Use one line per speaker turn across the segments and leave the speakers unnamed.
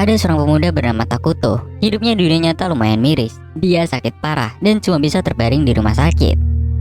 ada seorang pemuda bernama Takuto. Hidupnya di dunia nyata lumayan miris. Dia sakit parah dan cuma bisa terbaring di rumah sakit.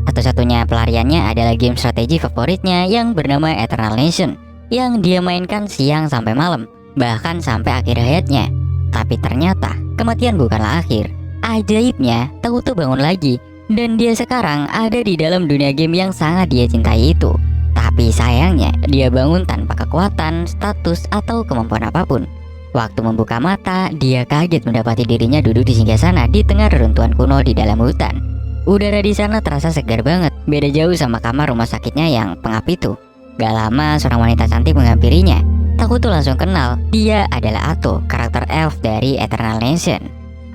Satu-satunya pelariannya adalah game strategi favoritnya yang bernama Eternal Nation, yang dia mainkan siang sampai malam, bahkan sampai akhir hayatnya. Tapi ternyata kematian bukanlah akhir. Ajaibnya, Takuto bangun lagi, dan dia sekarang ada di dalam dunia game yang sangat dia cintai itu. Tapi sayangnya, dia bangun tanpa kekuatan, status, atau kemampuan apapun. Waktu membuka mata, dia kaget mendapati dirinya duduk di singgasana di tengah reruntuhan kuno di dalam hutan. Udara di sana terasa segar banget, beda jauh sama kamar rumah sakitnya yang pengap itu. Gak lama, seorang wanita cantik menghampirinya. Takuto langsung kenal, dia adalah Ato, karakter elf dari Eternal Nation.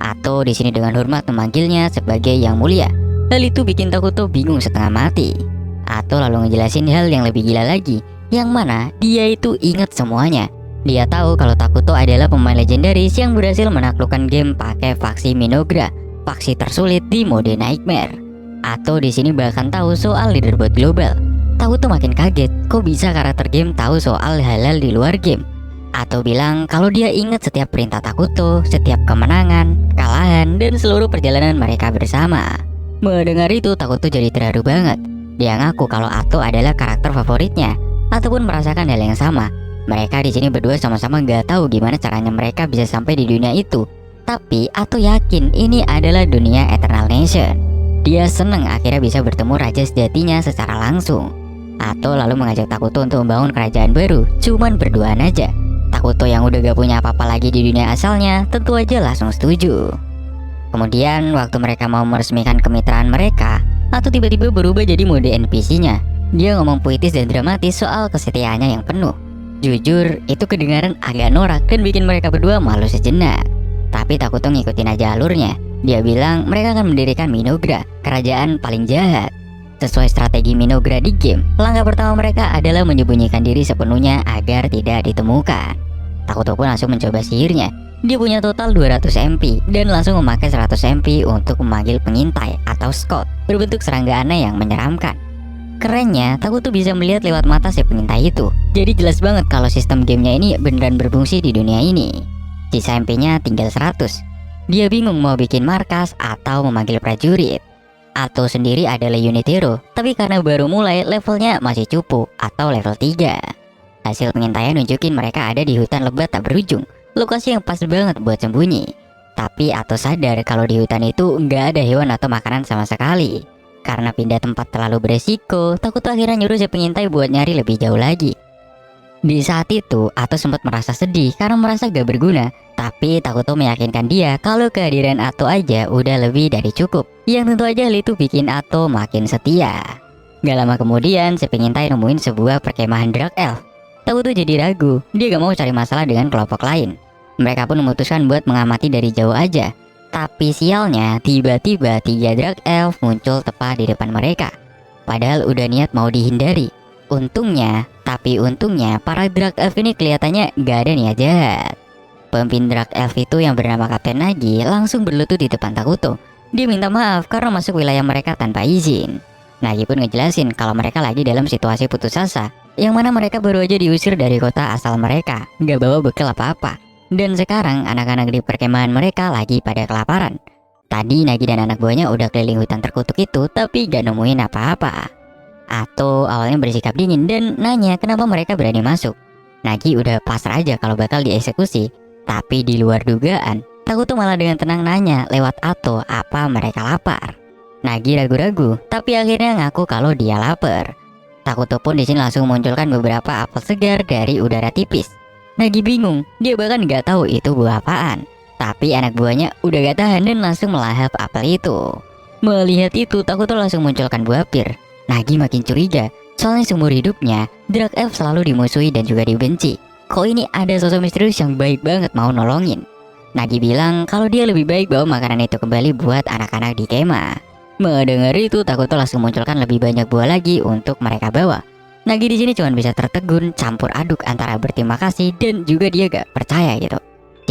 Ato di sini dengan hormat memanggilnya sebagai Yang Mulia. Hal itu bikin Takuto bingung setengah mati. Ato lalu ngejelasin hal yang lebih gila lagi, yang mana dia itu ingat semuanya. Dia tahu kalau Takuto adalah pemain legendaris yang berhasil menaklukkan game pakai faksi Minogra, faksi tersulit di mode Nightmare. Ato di sini bahkan tahu soal leaderboard global. Takuto makin kaget, kok bisa karakter game tahu soal hal-hal di luar game. Ato bilang kalau dia ingat setiap perintah Takuto, setiap kemenangan, kekalahan, dan seluruh perjalanan mereka bersama. Mendengar itu, Takuto jadi terharu banget. Dia ngaku kalau Ato adalah karakter favoritnya, ataupun merasakan hal yang sama. Mereka di sini berdua sama-sama nggak tahu gimana caranya mereka bisa sampai di dunia itu. Tapi Ato yakin ini adalah dunia Eternal Nation. Dia seneng akhirnya bisa bertemu raja sejatinya secara langsung. Ato lalu mengajak Takuto untuk membangun kerajaan baru, cuman berduaan aja. Takuto yang udah gak punya apa-apa lagi di dunia asalnya tentu aja langsung setuju. Kemudian waktu mereka mau meresmikan kemitraan mereka, Ato tiba-tiba berubah jadi mode NPC-nya. Dia ngomong puitis dan dramatis soal kesetiaannya yang penuh. Jujur, itu kedengaran agak norak dan bikin mereka berdua malu sejenak. Tapi Takuto ngikutin aja alurnya. Dia bilang mereka akan mendirikan Minogra, kerajaan paling jahat. Sesuai strategi Minogra di game, langkah pertama mereka adalah menyembunyikan diri sepenuhnya agar tidak ditemukan. Takuto pun langsung mencoba sihirnya. Dia punya total 200 MP dan langsung memakai 100 MP untuk memanggil pengintai atau scout berbentuk serangga aneh yang menyeramkan. Kerennya, Takuto bisa melihat lewat mata si pengintai itu. Jadi jelas banget kalau sistem gamenya ini beneran berfungsi di dunia ini. Sisa MP-nya tinggal 100. Dia bingung mau bikin markas atau memanggil prajurit. Ato sendiri adalah unit hero, tapi karena baru mulai levelnya masih cupu atau level 3. Hasil pengintaian nunjukin mereka ada di hutan lebat tak berujung, lokasi yang pas banget buat sembunyi. Tapi Ato sadar kalau di hutan itu nggak ada hewan atau makanan sama sekali. Karena pindah tempat terlalu beresiko, Takuto akhirnya nyuruh si pengintai buat nyari lebih jauh lagi. Di saat itu, Ato sempat merasa sedih karena merasa gak berguna. Tapi Takuto meyakinkan dia kalau kehadiran Ato aja udah lebih dari cukup. Yang tentu aja hal itu bikin Ato makin setia. Gak lama kemudian, si pengintai nemuin sebuah perkemahan Dark Elf. Takuto jadi ragu, dia gak mau cari masalah dengan kelompok lain. Mereka pun memutuskan buat mengamati dari jauh aja. Tapi sialnya, tiba-tiba 3 Dark Elf muncul tepat di depan mereka. Padahal udah niat mau dihindari. Untungnya para Dark Elf ini kelihatannya gak ada niat jahat. Pemimpin Dark Elf itu yang bernama Kapten Nagi langsung berlutut di depan Takuto. Dia minta maaf karena masuk wilayah mereka tanpa izin. Nagi pun ngejelasin kalau mereka lagi dalam situasi putus asa, yang mana mereka baru aja diusir dari kota asal mereka, gak bawa bekal apa-apa. Dan sekarang anak-anak di perkemahan mereka lagi pada kelaparan. Tadi Nagi dan anak buahnya udah keliling hutan terkutuk itu, tapi gak nemuin apa-apa. Ato awalnya bersikap dingin dan nanya kenapa mereka berani masuk. Nagi udah pasrah aja kalau bakal dieksekusi. Tapi di luar dugaan, Takuto malah dengan tenang nanya lewat Ato apa mereka lapar. Nagi ragu-ragu, tapi akhirnya ngaku kalau dia lapar. Takuto pun di sini langsung munculkan beberapa apel segar dari udara tipis. Nagi bingung, dia bahkan gak tahu itu buah apaan. Tapi anak buahnya udah gak tahan dan langsung melahap apel itu. Melihat itu, Takuto langsung munculkan buah pir. Nagi makin curiga, soalnya seumur hidupnya Dark Elf selalu dimusuhi dan juga dibenci. Kok ini ada sosok misterius yang baik banget mau nolongin. Nagi bilang kalau dia lebih baik bawa makanan itu kembali buat anak-anak di kemah. Mendengar itu, Takuto langsung munculkan lebih banyak buah lagi untuk mereka bawa. Nagi di sini cuma bisa tertegun campur aduk antara berterima kasih dan juga dia gak percaya gitu.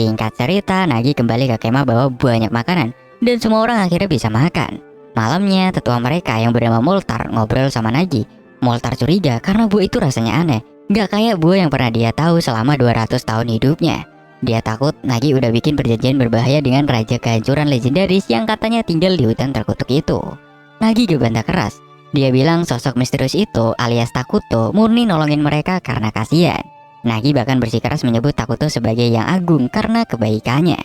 Singkat cerita, Nagi kembali ke kemah bawa banyak makanan dan semua orang akhirnya bisa makan. Malamnya, tetua mereka yang bernama Moltar ngobrol sama Nagi. Moltar curiga karena buah itu rasanya aneh, gak kayak buah yang pernah dia tahu selama 200 tahun hidupnya. Dia takut Nagi udah bikin perjanjian berbahaya dengan raja kehancuran legendaris yang katanya tinggal di hutan terkutuk itu. Nagi gebantah keras. Dia bilang sosok misterius itu alias Takuto murni nolongin mereka karena kasihan. Nagi bahkan bersikeras menyebut Takuto sebagai yang agung karena kebaikannya.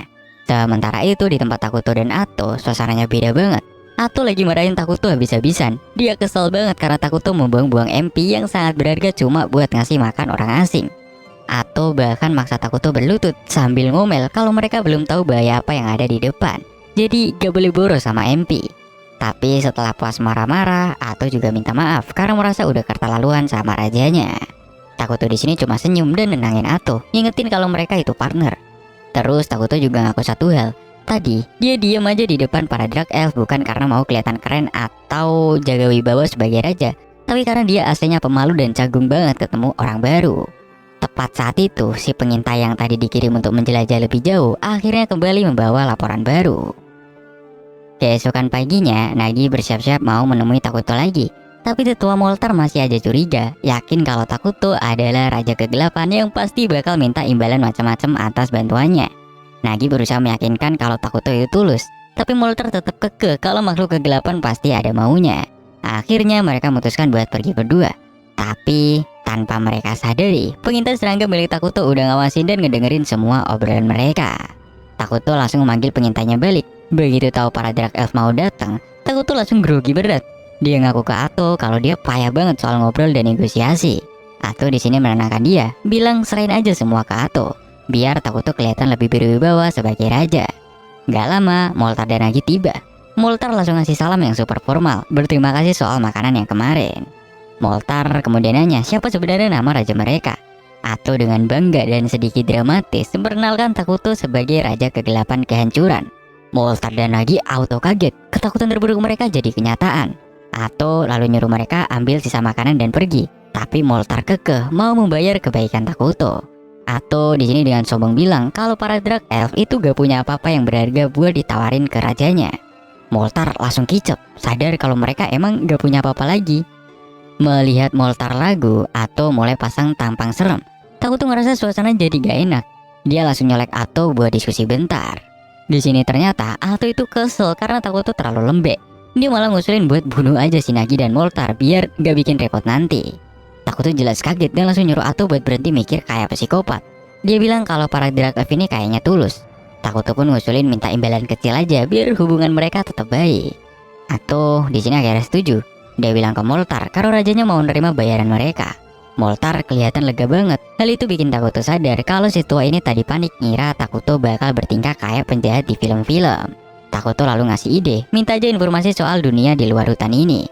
Sementara itu di tempat Takuto dan Ato, suasananya beda banget. Ato lagi marahin Takuto habis-habisan. Dia kesel banget karena Takuto membuang-buang MP yang sangat berharga cuma buat ngasih makan orang asing. Ato bahkan maksa Takuto berlutut sambil ngomel kalau mereka belum tahu bahaya apa yang ada di depan. Jadi gak boleh boros sama MP. Tapi setelah puas marah-marah, Ato juga minta maaf karena merasa udah keterlaluan sama rajanya. Takuto di sini cuma senyum dan nenangin Ato, ngingetin kalau mereka itu partner. Terus Takuto juga ngaku satu hal. Tadi dia diam aja di depan para Dark Elf bukan karena mau kelihatan keren atau jaga wibawa sebagai raja, tapi karena dia aslinya pemalu dan canggung banget ketemu orang baru. Tepat saat itu, si pengintai yang tadi dikirim untuk menjelajah lebih jauh akhirnya kembali membawa laporan baru. Keesokan paginya, Nagi bersiap-siap mau menemui Takuto lagi. Tapi tetua Moltar masih aja curiga, yakin kalau Takuto adalah raja kegelapan yang pasti bakal minta imbalan macam-macam atas bantuannya. Nagi berusaha meyakinkan kalau Takuto itu tulus, tapi Moltar tetap kekeh kalau makhluk kegelapan pasti ada maunya. Akhirnya mereka memutuskan buat pergi berdua. Tapi tanpa mereka sadari, pengintai serangga milik Takuto udah ngawasin dan ngedengerin semua obrolan mereka. Takuto langsung memanggil pengintainya balik. Begitu tahu para Dark Elf mau datang, Takuto langsung grogi berat. Dia ngaku ke Ato kalau dia payah banget soal ngobrol dan negosiasi. Ato di sini menenangkan dia, bilang serahin aja semua ke Ato, biar Takuto kelihatan lebih berwibawa sebagai raja. Gak lama, Moltar dan Nagi tiba. Moltar langsung ngasih salam yang super formal, berterima kasih soal makanan yang kemarin. Moltar kemudian nanya siapa sebenarnya nama raja mereka. Ato dengan bangga dan sedikit dramatis memperkenalkan Takuto sebagai raja kegelapan kehancuran. Moltar dan Nagi auto kaget, ketakutan terburuk mereka jadi kenyataan. Ato lalu nyuruh mereka ambil sisa makanan dan pergi, tapi Moltar kekeh mau membayar kebaikan Takuto. Ato di sini dengan sombong bilang kalau para Dark Elf itu gak punya apa-apa yang berharga buat ditawarin ke rajanya. Moltar langsung kicep, sadar kalau mereka emang gak punya apa-apa lagi. Melihat Moltar ragu, Ato mulai pasang tampang serem. Takuto ngerasa suasana jadi gak enak. Dia langsung nyolek Ato buat diskusi bentar. Di sini ternyata Ato itu kesel karena Takuto terlalu lembek. Dia malah ngusulin buat bunuh aja si Nagi dan Moltar biar gak bikin repot nanti. Takuto jelas kaget dan langsung nyuruh Ato buat berhenti mikir kayak psikopat. Dia bilang kalau para Dark Elf ini kayaknya tulus. Takuto pun ngusulin minta imbalan kecil aja biar hubungan mereka tetap baik. Ato di sini akhirnya setuju. Dia bilang ke Moltar kalau rajanya mau nerima bayaran mereka. Moltar kelihatan lega banget. Hal itu bikin Takuto sadar kalau si tua ini tadi panik ngira Takuto bakal bertingkah kayak penjahat di film-film. Takuto lalu ngasih ide, minta aja informasi soal dunia di luar hutan ini.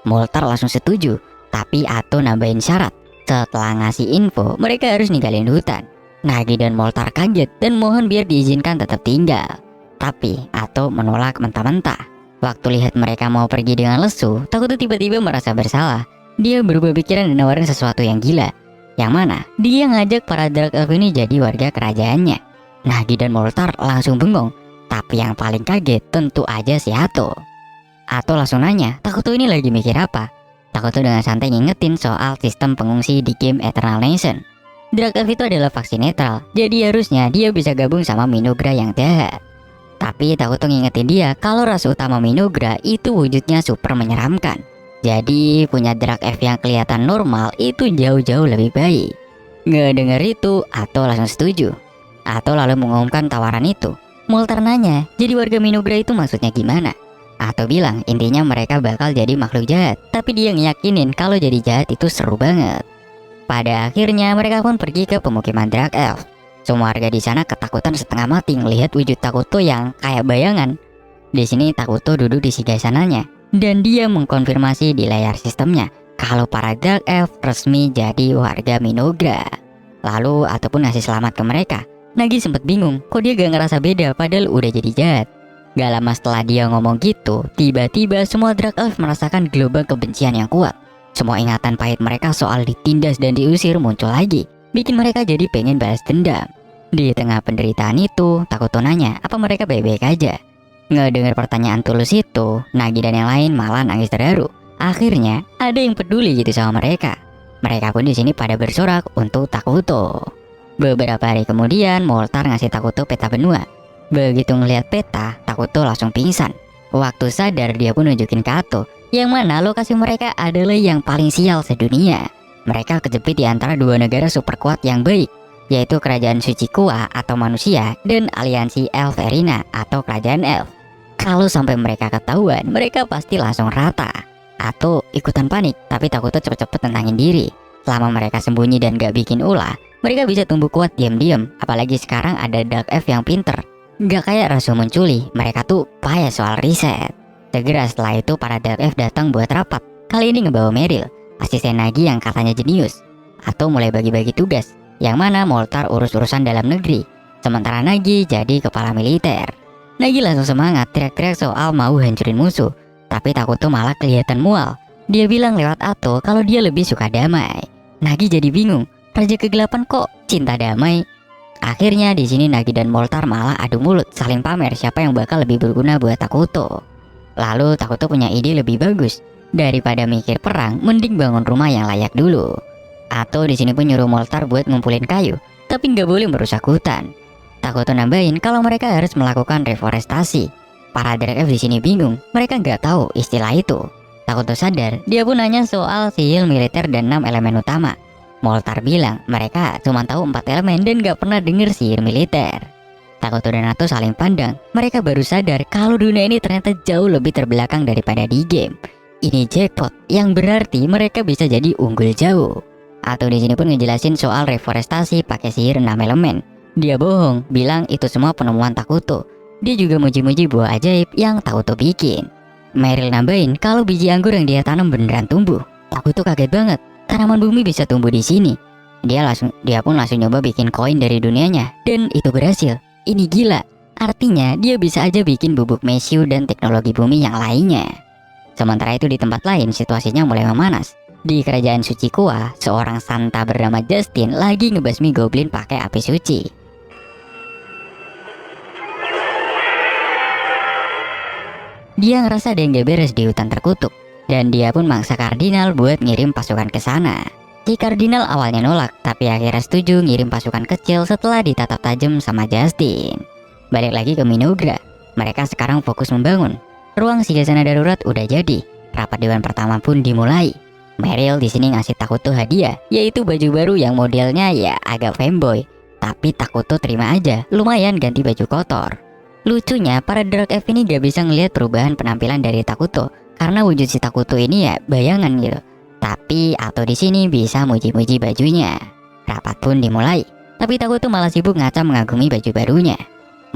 Moltar langsung setuju, tapi Ato nambahin syarat. Setelah ngasih info, mereka harus ninggalin hutan. Nagi dan Moltar kaget dan mohon biar diizinkan tetap tinggal. Tapi Ato menolak mentah-mentah. Waktu lihat mereka mau pergi dengan lesu, Takuto tiba-tiba merasa bersalah. Dia berubah pikiran dan nawarin sesuatu yang gila. Yang mana dia ngajak para Dark Elf ini jadi warga kerajaannya. Nagi dan Moltar langsung bengong. Tapi yang paling kaget tentu aja si Ato. Ato langsung nanya, Takuto ini lagi mikir apa? Takuto dengan santai ngingetin soal sistem pengungsi di game Eternal Nation. Dark Elf itu adalah faksi netral, jadi harusnya dia bisa gabung sama Minogra yang jahat. Tapi Takuto ngingetin dia kalau ras utama Minogra itu wujudnya super menyeramkan. Jadi punya Dark Elf yang kelihatan normal itu jauh-jauh lebih baik. Ngedenger itu, Ato langsung setuju. Ato lalu mengumumkan tawaran itu. Moltar nanya, jadi warga Minogra itu maksudnya gimana? Ato bilang intinya mereka bakal jadi makhluk jahat, tapi dia ngeyakinin kalau jadi jahat itu seru banget. Pada akhirnya mereka pun pergi ke pemukiman Dark Elf. Semua warga di sana ketakutan setengah mati melihat wujud Takuto yang kayak bayangan. Di sini Takuto duduk di singgasananya dan dia mengkonfirmasi di layar sistemnya kalau para Dark Elf resmi jadi warga Minogra. Lalu Ato pun ngasih selamat ke mereka. Nagi sempat bingung, kok dia gak ngerasa beda padahal udah jadi jahat. Gak lama setelah dia ngomong gitu, tiba-tiba semua Dark Elf merasakan gelombang kebencian yang kuat. Semua ingatan pahit mereka soal ditindas dan diusir muncul lagi, bikin mereka jadi pengen balas dendam. Di tengah penderitaan itu, Takuto nanya apa mereka baik-baik aja. Ngedengar pertanyaan tulus itu, Nagi dan yang lain malah nangis terharu. Akhirnya ada yang peduli gitu sama mereka. Mereka pun di sini pada bersorak untuk Takuto. Beberapa hari kemudian, Moltar ngasih Takuto peta benua. Begitu ngeliat peta, Takuto langsung pingsan. Waktu sadar, dia pun nunjukin ke Ato, yang mana lokasi mereka adalah yang paling sial sedunia. Mereka kejepit di antara dua negara super kuat yang baik, yaitu Kerajaan Suci Kua atau manusia dan Aliansi Elverina atau Kerajaan Elf. Kalau sampai mereka ketahuan, mereka pasti langsung rata atau ikutan panik, tapi Takuto cepet-cepet tentangin diri. Selama mereka sembunyi dan gak bikin ulah, mereka bisa tumbuh kuat diam-diam. Apalagi sekarang ada Dark F yang pinter. Gak kayak Rasul Menculi, mereka tuh payah soal riset. Segera setelah itu para Dark F datang buat rapat. Kali ini ngebawa Meryl, asisten Nagi yang katanya jenius. Atau mulai bagi-bagi tugas, yang mana Moltar urus urusan dalam negeri, sementara Nagi jadi kepala militer. Nagi langsung semangat teriak-teriak soal mau hancurin musuh, tapi Takuto malah kelihatan mual. Dia bilang lewat Ato kalau dia lebih suka damai. Nagi jadi bingung, Raja Kegelapan kok cinta damai? Akhirnya di sini Nagi dan Moltar malah adu mulut, saling pamer siapa yang bakal lebih berguna buat Takuto. Lalu Takuto punya ide lebih bagus. Daripada mikir perang, mending bangun rumah yang layak dulu. Ato di sini pun nyuruh Moltar buat ngumpulin kayu, tapi nggak boleh merusak hutan. Takuto nambahin kalau mereka harus melakukan reforestasi. Para Dark Elf di sini bingung, mereka nggak tahu istilah itu. Takuto sadar, dia pun nanya soal sihir militer dan 6 elemen utama. Moltar bilang mereka cuma tahu 4 elemen dan gak pernah denger sihir militer. Takuto dan Ato saling pandang. Mereka baru sadar kalau dunia ini ternyata jauh lebih terbelakang daripada di game. Ini jackpot, yang berarti mereka bisa jadi unggul jauh. Ato di sini pun ngejelasin soal reforestasi pakai sihir 6 elemen. Dia bohong, bilang itu semua penemuan Takuto. Dia juga muji-muji buah ajaib yang Takuto bikin. Meryl nambahin kalau biji anggur yang dia tanam beneran tumbuh. Takuto kaget banget, tanaman bumi bisa tumbuh di sini. Dia pun langsung nyoba bikin koin dari dunianya, dan itu berhasil. Ini gila, artinya dia bisa aja bikin bubuk mesiu dan teknologi bumi yang lainnya. Sementara itu di tempat lain situasinya mulai memanas. Di Kerajaan Suci Kua, seorang santa bernama Justin lagi ngebasmi goblin pakai api suci. Dia ngerasa ada yang gak beres di hutan terkutuk, dan dia pun maksa Kardinal buat ngirim pasukan ke sana. Si Kardinal awalnya nolak, tapi akhirnya setuju ngirim pasukan kecil setelah ditatap tajam sama Justin. Balik lagi ke Minogra, mereka sekarang fokus membangun. Ruang Sigasana darurat udah jadi, rapat dewan pertama pun dimulai. Meryl di sini ngasih Takuto hadiah, yaitu baju baru yang modelnya ya agak fanboy. Tapi Takuto terima aja, lumayan ganti baju kotor. Lucunya, para Dark Elf ini gak bisa ngelihat perubahan penampilan dari Takuto karena wujud si Takuto ini ya bayangan gitu. Tapi Ato di sini bisa muji-muji bajunya. Rapat pun dimulai, tapi Takuto malah sibuk ngaca mengagumi baju barunya.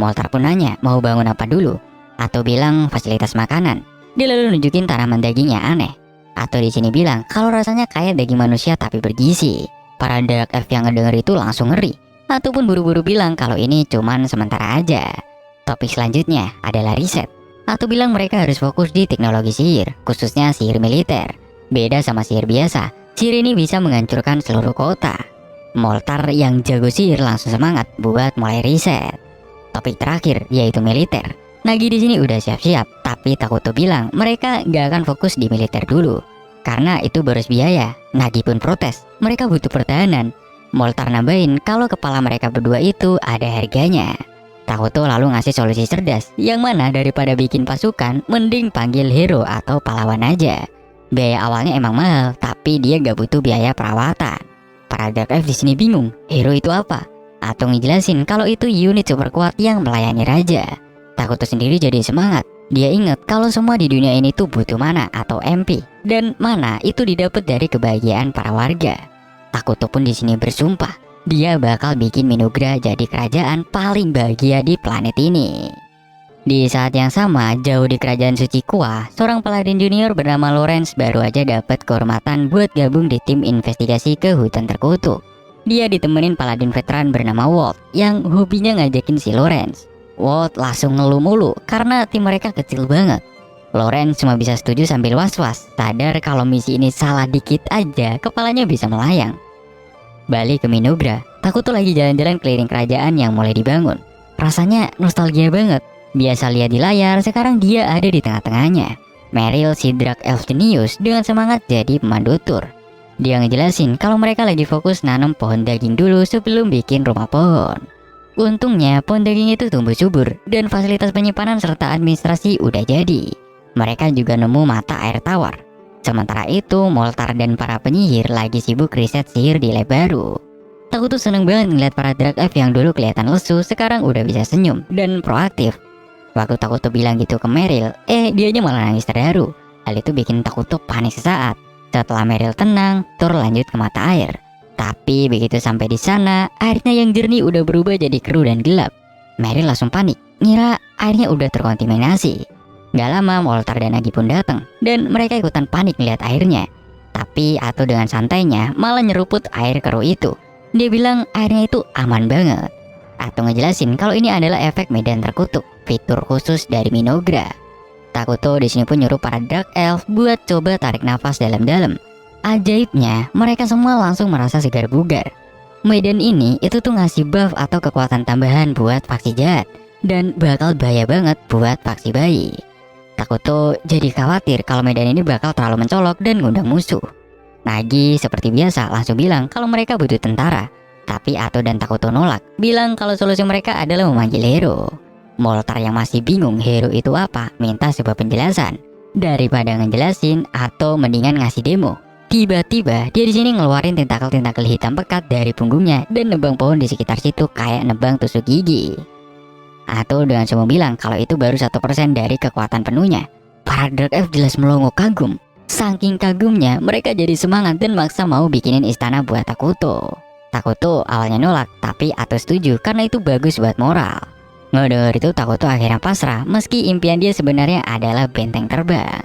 Moltar pun nanya mau bangun apa dulu. Ato bilang fasilitas makanan. Dia lalu nunjukin tanaman daging yang aneh. Ato di sini bilang kalau rasanya kayak daging manusia tapi bergizi. Para Dark Elf yang ngedenger itu langsung ngeri. Ato pun buru-buru bilang kalau ini cuman sementara aja. Topik selanjutnya adalah riset. Ato bilang mereka harus fokus di teknologi sihir, khususnya sihir militer. Beda sama sihir biasa, sihir ini bisa menghancurkan seluruh kota. Moltar yang jago sihir langsung semangat buat mulai riset. Topik terakhir yaitu militer. Nagi di sini udah siap-siap, tapi Takuto bilang mereka nggak akan fokus di militer dulu, karena itu boros biaya. Nagi pun protes, mereka butuh pertahanan. Moltar nambahin kalau kepala mereka berdua itu ada harganya. Takuto lalu ngasih solusi cerdas, yang mana daripada bikin pasukan, mending panggil hero atau pahlawan aja. Biaya awalnya emang mahal, tapi dia gak butuh biaya perawatan. Para Dark Elf di sini bingung, hero itu apa? Atau ngejelasin kalau itu unit super kuat yang melayani raja. Takuto sendiri jadi semangat. Dia ingat kalau semua di dunia ini tuh butuh mana atau MP, dan mana itu didapat dari kebahagiaan para warga. Takuto pun di sini bersumpah dia bakal bikin Minogra jadi kerajaan paling bahagia di planet ini. Di saat yang sama, jauh di Kerajaan Suci Kua, seorang paladin junior bernama Lawrence baru aja dapat kehormatan buat gabung di tim investigasi ke hutan terkutuk. Dia ditemenin paladin veteran bernama Walt yang hobinya ngajakin si Lawrence. Walt langsung ngeluh mulu karena tim mereka kecil banget. Lawrence cuma bisa setuju sambil was-was, sadar kalau misi ini salah dikit aja kepalanya bisa melayang. Balik ke Minogra, Takuto lagi jalan-jalan keliling kerajaan yang mulai dibangun. Rasanya nostalgia banget. Biasa lihat di layar, sekarang dia ada di tengah-tengahnya. Meryl si Dark Elf jenius dengan semangat jadi pemandu tur. Dia ngejelasin kalau mereka lagi fokus nanam pohon daging dulu sebelum bikin rumah pohon. Untungnya pohon daging itu tumbuh subur dan fasilitas penyimpanan serta administrasi udah jadi. Mereka juga nemu mata air tawar. Sementara itu, Moltar dan para penyihir lagi sibuk riset sihir di lab baru. Takuto seneng banget ngeliat para drag F yang dulu kelihatan lesu sekarang udah bisa senyum dan proaktif. Waktu Takuto bilang gitu ke Meryl, dianya malah nangis terharu. Hal itu bikin Takuto panik sesaat. Setelah Meryl tenang, Thor lanjut ke mata air. Tapi begitu sampai di sana, airnya yang jernih udah berubah jadi keruh dan gelap. Meryl langsung panik, ngira airnya udah terkontaminasi. Gak lama Moltar dan Nagi pun datang dan mereka ikutan panik melihat airnya. Tapi Ato dengan santainya malah nyeruput air keruh itu. Dia bilang airnya itu aman banget. Ato ngejelasin kalau ini adalah efek medan terkutuk, fitur khusus dari Minogra. Takuto di sini pun nyuruh para Dark Elf buat coba tarik nafas dalam-dalam. Ajaibnya, mereka semua langsung merasa segar bugar. Medan ini itu tuh ngasih buff atau kekuatan tambahan buat faksi jahat dan bakal bahaya banget buat faksi bayi. Takuto jadi khawatir kalau medan ini bakal terlalu mencolok dan ngundang musuh. Nagi seperti biasa langsung bilang kalau mereka butuh tentara. Tapi Ato dan Takuto nolak, bilang kalau solusi mereka adalah memanggil hero. Moltar yang masih bingung hero itu apa, minta sebuah penjelasan. Daripada ngejelasin, Ato mendingan ngasih demo. Tiba-tiba dia di sini ngeluarin tentakel-tentakel hitam pekat dari punggungnya dan nebang pohon di sekitar situ kayak nebang tusuk gigi. Ato dengan semua bilang kalau itu baru 1% dari kekuatan penuhnya. Para Dark Elf jelas melongo kagum. Saking kagumnya, mereka jadi semangat dan maksa mau bikinin istana buat Takuto. Takuto awalnya nolak, tapi Ato setuju karena itu bagus buat moral. Ngedenger itu Takuto akhirnya pasrah meski impian dia sebenarnya adalah benteng terbang.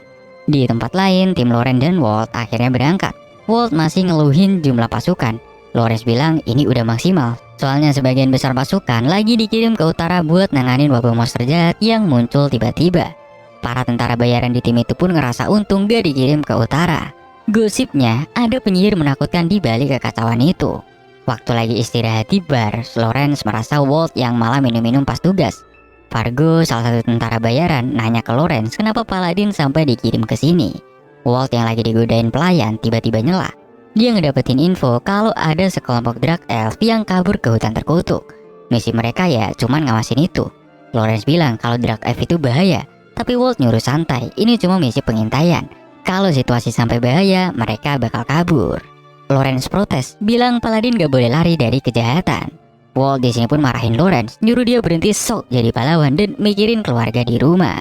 Di tempat lain, tim Loren dan Walt akhirnya berangkat. Walt masih ngeluhin jumlah pasukan. Lores bilang ini udah maksimal. Soalnya sebagian besar pasukan lagi dikirim ke utara buat nanganin wabah monster jahat yang muncul tiba-tiba. Para tentara bayaran di tim itu pun ngerasa untung gak dikirim ke utara. Gosipnya ada penyihir menakutkan di balik kekacauan itu. Waktu lagi istirahat di bar, Lawrence merasa Walt yang malah minum-minum pas tugas. Fargo, salah satu tentara bayaran, nanya ke Lawrence kenapa Paladin sampai dikirim ke sini. Walt yang lagi digodain pelayan tiba-tiba nyela. Dia ngedapetin info kalau ada sekelompok Dark Elf yang kabur ke hutan terkutuk. Misi mereka ya cuman ngawasin itu. Lawrence bilang kalau Dark Elf itu bahaya, tapi Walt nyuruh santai, ini cuma misi pengintaian. Kalau situasi sampai bahaya, mereka bakal kabur. Lawrence protes, bilang Paladin gak boleh lari dari kejahatan. Walt di sini pun marahin Lawrence, nyuruh dia berhenti sok jadi pahlawan dan mikirin keluarga di rumah.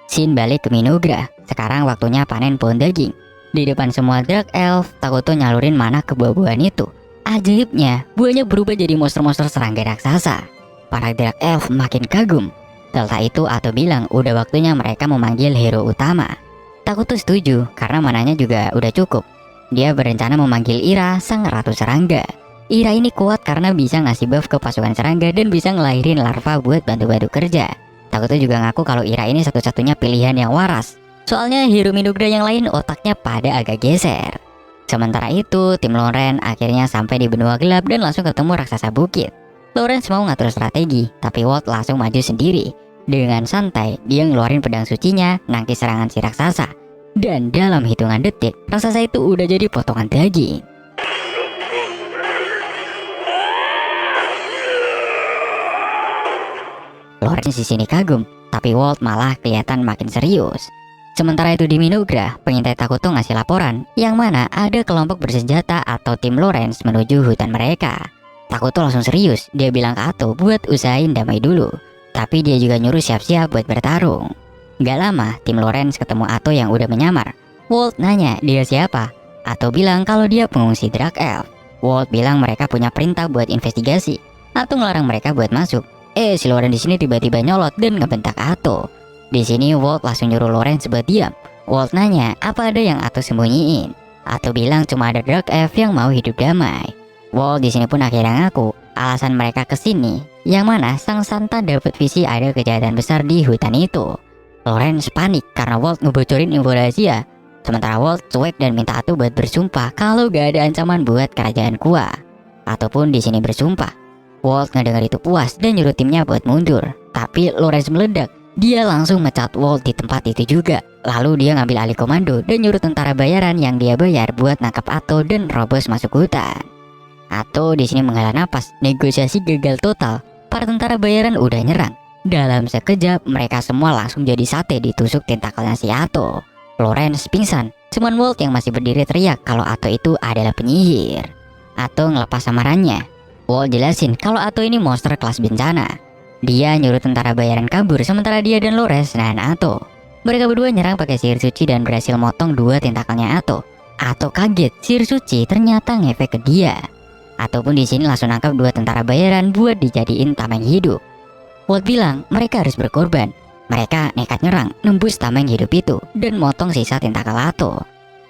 Scene balik ke Minogra, sekarang waktunya panen pohon daging. Di depan semua Dark Elf, Takuto nyalurin mana ke buah-buahan itu. Ajaibnya, buahnya berubah jadi monster-monster serangga raksasa. Para Dark Elf makin kagum. Setelah itu Ato bilang udah waktunya mereka memanggil hero utama. Takuto setuju karena mananya juga udah cukup. Dia berencana memanggil Ira, sang ratu serangga. Ira ini kuat karena bisa ngasih buff ke pasukan serangga dan bisa ngelahirin larva buat bantu-bantu kerja. Takuto juga ngaku kalau Ira ini satu-satunya pilihan yang waras. Soalnya hero Minogra yang lain otaknya pada agak geser. Sementara itu, tim Loren akhirnya sampai di benua gelap dan langsung ketemu raksasa bukit. Lawrence mau ngatur strategi, tapi Walt langsung maju sendiri. Dengan santai, dia ngeluarin pedang sucinya, nangkis serangan si raksasa. Dan dalam hitungan detik, raksasa itu udah jadi potongan daging. Lawrence di sini kagum, tapi Walt malah kelihatan makin serius. Sementara itu di Minogra, pengintai Takuto ngasih laporan yang mana ada kelompok bersenjata atau tim Lawrence menuju hutan mereka. Takuto langsung serius, dia bilang ke Ato buat usahain damai dulu. Tapi dia juga nyuruh siap-siap buat bertarung. Gak lama, tim Lawrence ketemu Ato yang udah menyamar. Walt nanya dia siapa. Ato bilang kalau dia pengungsi Dark Elf. Walt bilang mereka punya perintah buat investigasi. Ato ngelarang mereka buat masuk. Si Lawrence di sini tiba-tiba nyolot dan ngebentak Ato. Di sini Walt langsung nyuruh Lawrence buat diam. Walt nanya apa ada yang Ato sembunyiin. Ato bilang cuma ada Dark Elf yang mau hidup damai. Walt di sini pun akhirnya ngaku alasan mereka kesini, yang mana sang Santa dapat visi ada kejahatan besar di hutan itu. Lawrence panik karena Walt ngebocorin info rahasia. Sementara Walt cuek dan minta Ato buat bersumpah kalau gak ada ancaman buat kerajaan Kua. Ato pun di sini bersumpah. Walt ngedengar itu puas dan nyuruh timnya buat mundur. Tapi Lawrence meledak. Dia langsung mecat Walt di tempat itu juga. Lalu dia ngambil alih komando dan nyuruh tentara bayaran yang dia bayar buat nangkap Atto dan robos masuk hutan. Atto di sini menghela napas, negosiasi gagal total. Para tentara bayaran udah nyerang. Dalam sekejap mereka semua langsung jadi sate ditusuk tentakelnya si Atto. Lawrence pingsan, cuman Walt yang masih berdiri teriak kalau Atto itu adalah penyihir. Atto ngelepas samarannya. Walt jelasin kalau Atto ini monster kelas bencana. Dia nyuruh tentara bayaran kabur sementara dia dan Lawrence nahan Atto. Mereka berdua nyerang pakai sihir suci dan berhasil motong 2 tentakelnya Atto. Atto kaget, sihir suci ternyata ngefek ke dia. Atto pun di sini langsung nangkap 2 tentara bayaran buat dijadiin tameng hidup. Walt bilang mereka harus berkorban. Mereka nekat nyerang, nembus tameng hidup itu dan motong sisa tentakel Atto.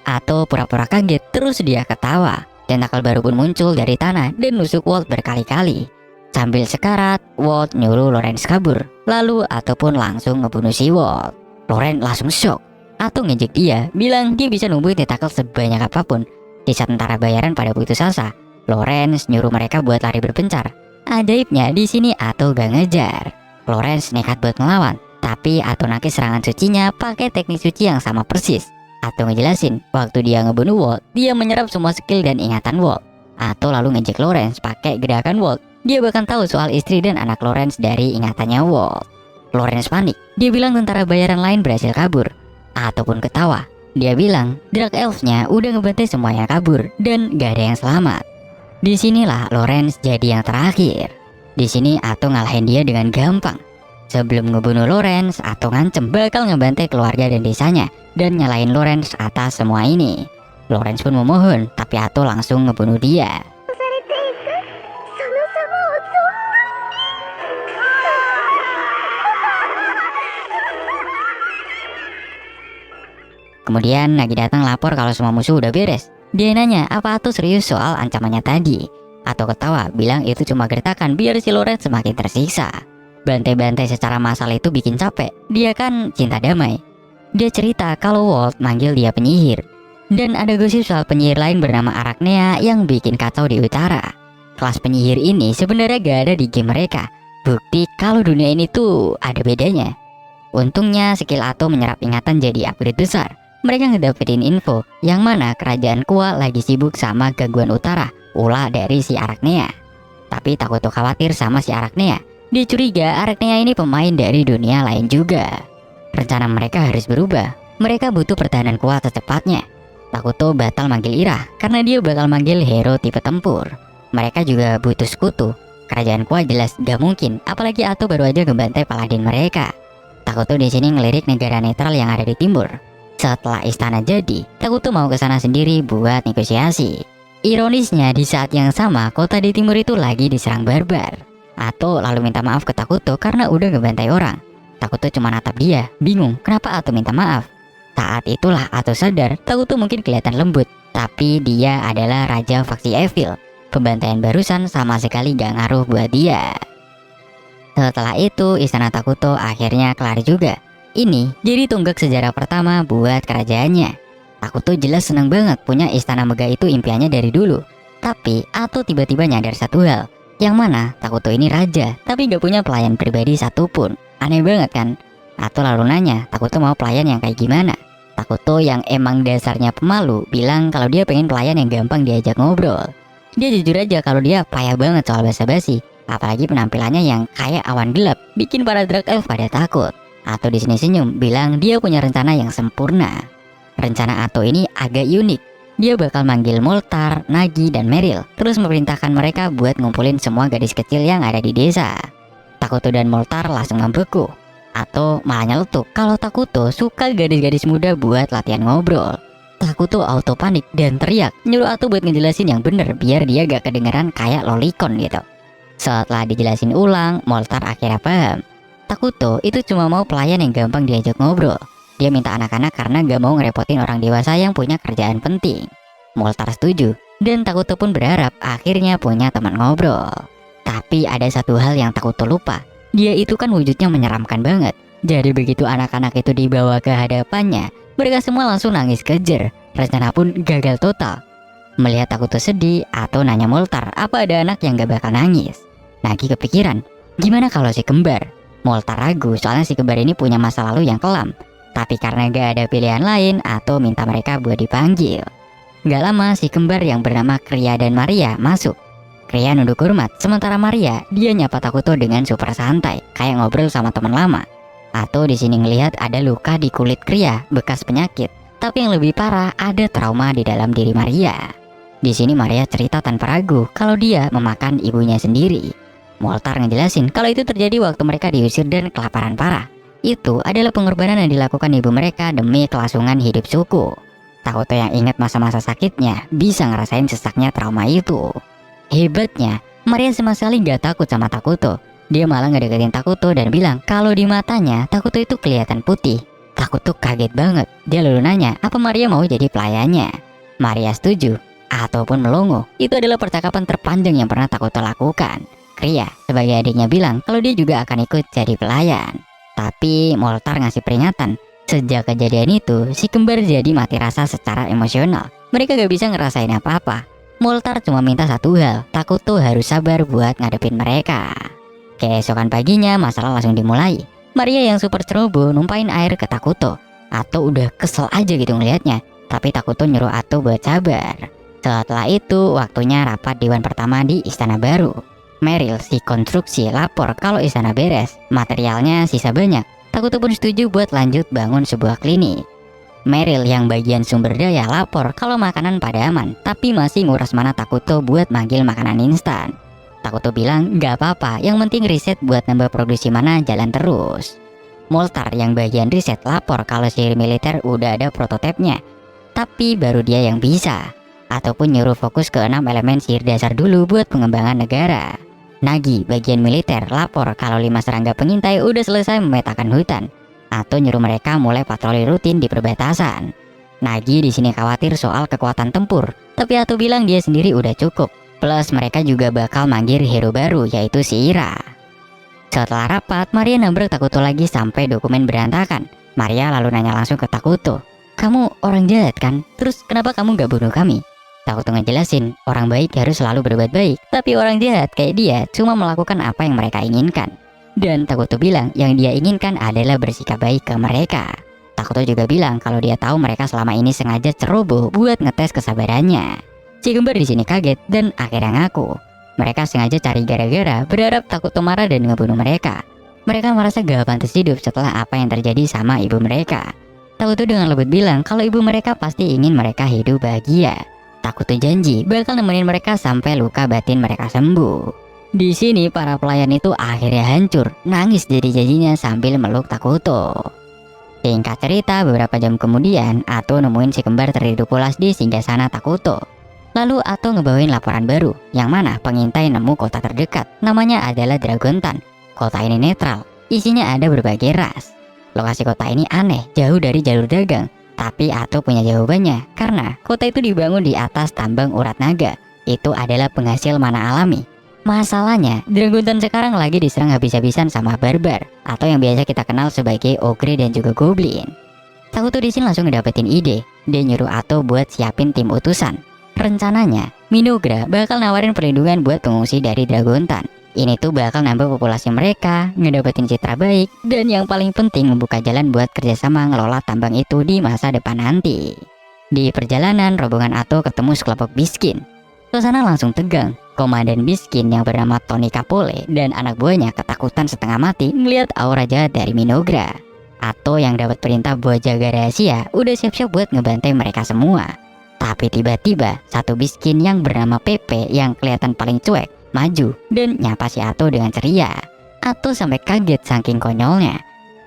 Atto pura-pura kaget, terus dia ketawa. Tentakel baru pun muncul dari tanah dan nusuk Walt berkali-kali. Sambil sekarat, Walt nyuruh Lawrence kabur. Lalu Atto pun langsung ngebunuh si Walt. Lawrence langsung shock. Atto ngejek dia, bilang dia bisa numbuhin tentakel sebanyak apapun. Sisa tentara bayaran pada putus asa. Lawrence nyuruh mereka buat lari berpencar. Ajaibnya di sini Atto gak ngejar. Lawrence nekat buat melawan, tapi Atto nangkis serangan sucinya pakai teknik suci yang sama persis. Atto ngejelasin, waktu dia ngebunuh Walt, dia menyerap semua skill dan ingatan Walt. Atto lalu ngejek Lawrence pakai gerakan Walt. Dia bahkan tahu soal istri dan anak Lawrence dari ingatannya Walt. Lawrence panik. Dia bilang tentara bayaran lain berhasil kabur. Atto pun ketawa. Dia bilang Dark Elves-nya udah ngebantai semua yang kabur dan gak ada yang selamat. Disinilah Lawrence jadi yang terakhir. Di sini Atto ngalahin dia dengan gampang. Sebelum ngebunuh Lawrence, Atto ngancem bakal ngebantai keluarga dan desanya dan nyalahin Lawrence atas semua ini. Lawrence pun memohon, tapi Atto langsung ngebunuh dia. Kemudian Nagi datang lapor kalau semua musuh udah beres. Dia nanya apa Atto serius soal ancamannya tadi. Atto ketawa bilang itu cuma gertakan biar si Lawrence semakin tersiksa. Bantai-bantai secara massal itu bikin capek. Dia kan cinta damai. Dia cerita kalau Walt manggil dia penyihir. Dan ada gosip soal penyihir lain bernama Arachnea yang bikin kacau di utara. Kelas penyihir ini sebenarnya gak ada di game mereka. Bukti kalau dunia ini tuh ada bedanya. Untungnya skill Atto menyerap ingatan jadi upgrade besar. Mereka ngedapetin info yang mana kerajaan Kua lagi sibuk sama gangguan utara, ulah dari si Arachnea. Tapi Takuto khawatir sama si Arachnea. Dia curiga Arachnea ini pemain dari dunia lain juga. Rencana mereka harus berubah. Mereka butuh pertahanan kuat secepatnya. Takuto batal manggil Ira karena dia bakal manggil hero tipe tempur. Mereka juga butuh sekutu. Kerajaan Kua jelas gak mungkin, apalagi Atto baru aja ngebantai paladin mereka. Takuto di sini ngelirik negara netral yang ada di timur. Setelah istana jadi, Takuto mau ke sana sendiri buat negosiasi. Ironisnya di saat yang sama kota di timur itu lagi diserang barbar. Atto lalu minta maaf ke Takuto karena udah ngebantai orang. Takuto cuma natap dia, bingung kenapa Atto minta maaf. Saat itulah Atto sadar Takuto mungkin kelihatan lembut, tapi dia adalah raja faksi Evil. Pembantaian barusan sama sekali gak ngaruh buat dia. Setelah itu istana Takuto akhirnya kelar juga. Ini jadi tonggak sejarah pertama buat kerajaannya. Takuto jelas senang banget punya istana megah itu impiannya dari dulu. Tapi Atto tiba-tiba nyadar satu hal, yang mana Takuto ini raja tapi gak punya pelayan pribadi satupun. Aneh banget kan? Atto lalu nanya Takuto mau pelayan yang kayak gimana. Takuto yang emang dasarnya pemalu bilang kalau dia pengen pelayan yang gampang diajak ngobrol. Dia jujur aja kalau dia payah banget soal basa-basi. Apalagi penampilannya yang kayak awan gelap bikin para Dark Elf pada takut. Atto di sini senyum bilang dia punya rencana yang sempurna. Rencana Atto ini agak unik. Dia bakal manggil Moltar, Nagi, dan Meryl, terus memerintahkan mereka buat ngumpulin semua gadis kecil yang ada di desa. Takuto dan Moltar langsung membeku. Atto malah nyeletuk kalau Takuto suka gadis-gadis muda buat latihan ngobrol. Takuto auto panik dan teriak nyuruh Atto buat ngejelasin yang bener biar dia gak kedengeran kayak lolicon gitu. Setelah dijelasin ulang, Moltar akhirnya paham. Takuto itu cuma mau pelayan yang gampang diajak ngobrol. Dia minta anak-anak karena gak mau ngerepotin orang dewasa yang punya kerjaan penting. Moltar setuju, dan Takuto pun berharap akhirnya punya teman ngobrol. Tapi ada satu hal yang Takuto lupa. Dia itu kan wujudnya menyeramkan banget. Jadi begitu anak-anak itu dibawa ke hadapannya, mereka semua langsung nangis kejer. Rencana pun gagal total. Melihat Takuto sedih, Atto nanya Moltar apa ada anak yang gak bakal nangis. Nagi kepikiran, gimana kalau si kembar? Moltar ragu soalnya si kembar ini punya masa lalu yang kelam. Tapi karena gak ada pilihan lain, Ato minta mereka buat dipanggil. Gak lama si kembar yang bernama Kria dan Maria masuk. Kria nunduk hormat, sementara Maria dia nyapa Takuto dengan super santai, kayak ngobrol sama teman lama. Ato di sini ngelihat ada luka di kulit Kria, bekas penyakit. Tapi yang lebih parah ada trauma di dalam diri Maria. Di sini Maria cerita tanpa ragu kalau dia memakan ibunya sendiri. Moltar ngejelasin kalau itu terjadi waktu mereka diusir dan kelaparan parah. Itu adalah pengorbanan yang dilakukan ibu mereka demi kelangsungan hidup suku. Takuto yang ingat masa-masa sakitnya bisa ngerasain sesaknya trauma itu. Hebatnya, Maria sama sekali gak takut sama Takuto. Dia malah ngedeketin Takuto dan bilang kalau di matanya Takuto itu kelihatan putih. Takuto kaget banget. Dia lalu nanya apa Maria mau jadi pelayannya. Maria setuju ataupun melongo. Itu adalah percakapan terpanjang yang pernah Takuto lakukan. Kria sebagai adiknya bilang kalau dia juga akan ikut jadi pelayan. Tapi Moltar ngasih peringatan. Sejak kejadian itu, si kembar jadi mati rasa secara emosional. Mereka gak bisa ngerasain apa-apa. Moltar cuma minta satu hal, Takuto harus sabar buat ngadepin mereka. Keesokan paginya masalah langsung dimulai. Maria yang super ceroboh numpain air ke Takuto. Ato udah kesel aja gitu ngelihatnya. Tapi Takuto nyuruh Ato buat sabar. Setelah itu waktunya rapat dewan pertama di istana baru. Meryl si konstruksi lapor kalau istana beres, materialnya sisa banyak. Takuto pun setuju buat lanjut bangun sebuah klinik. Meryl yang bagian sumber daya lapor kalau makanan pada aman, tapi masih nguras mana Takuto buat manggil makanan instan. Takuto bilang gak apa-apa, yang penting riset buat nambah produksi mana jalan terus. Moltar yang bagian riset lapor kalau sihir militer udah ada prototipenya, tapi baru dia yang bisa. Ataupun nyuruh fokus ke 6 elemen sihir dasar dulu buat pengembangan negara. Nagi bagian militer lapor kalau 5 serangga pengintai udah selesai memetakan hutan. Atau nyuruh mereka mulai patroli rutin di perbatasan. Nagi di sini khawatir soal kekuatan tempur, tapi Ato bilang dia sendiri udah cukup. Plus mereka juga bakal manggil hero baru yaitu si Ira. Setelah rapat, Maria nabrak Takuto lagi sampai dokumen berantakan. Maria lalu nanya langsung ke Takuto, "Kamu orang jahat kan? Terus kenapa kamu gak bunuh kami?" Takuto ngejelasin, orang baik harus selalu berbuat baik, tapi orang jahat kayak dia cuma melakukan apa yang mereka inginkan. Dan Takuto bilang yang dia inginkan adalah bersikap baik ke mereka. Takuto juga bilang kalau dia tahu mereka selama ini sengaja ceroboh buat ngetes kesabarannya. Si kembar di sini kaget dan akhirnya ngaku. Mereka sengaja cari gara-gara, berharap Takuto marah dan ngebunuh mereka. Mereka merasa gak pantas hidup setelah apa yang terjadi sama ibu mereka. Takuto dengan lembut bilang kalau ibu mereka pasti ingin mereka hidup bahagia. Takuto janji bakal nemenin mereka sampai luka batin mereka sembuh. Di sini para pelayan itu akhirnya hancur, nangis jadi-jadinya sambil meluk Takuto. Singkat cerita, beberapa jam kemudian Ato nemuin si kembar tertidur pulas di singgasana Takuto. Lalu Ato ngebawain laporan baru, yang mana pengintai nemu kota terdekat. Namanya adalah Dragontan. Kota ini netral, isinya ada berbagai ras. Lokasi kota ini aneh, jauh dari jalur dagang. Tapi Ato punya jawabannya, karena kota itu dibangun di atas tambang urat naga. Itu adalah penghasil mana alami. Masalahnya, Dragontan sekarang lagi diserang habis-habisan sama barbar, atau yang biasa kita kenal sebagai ogre dan juga goblin. Takuto di sini langsung ngedapetin ide. Dia nyuruh Ato buat siapin tim utusan. Rencananya, Minogra bakal nawarin perlindungan buat pengungsi dari Dragontan. Ini tuh bakal nambah populasi mereka, ngedapetin citra baik, dan yang paling penting membuka jalan buat kerjasama ngelola tambang itu di masa depan nanti. Di perjalanan, rombongan Ato ketemu sekelompok miskin. Suasana langsung tegang. Komandan miskin yang bernama Tony Capole dan anak buahnya ketakutan setengah mati melihat aura jahat dari Minogra. Ato yang dapat perintah buat jaga rahasia udah siap-siap buat ngebantai mereka semua. Tapi tiba-tiba satu miskin yang bernama Pepe yang kelihatan paling cuek maju dan nyapa si Ato dengan ceria. Ato sampai kaget saking konyolnya.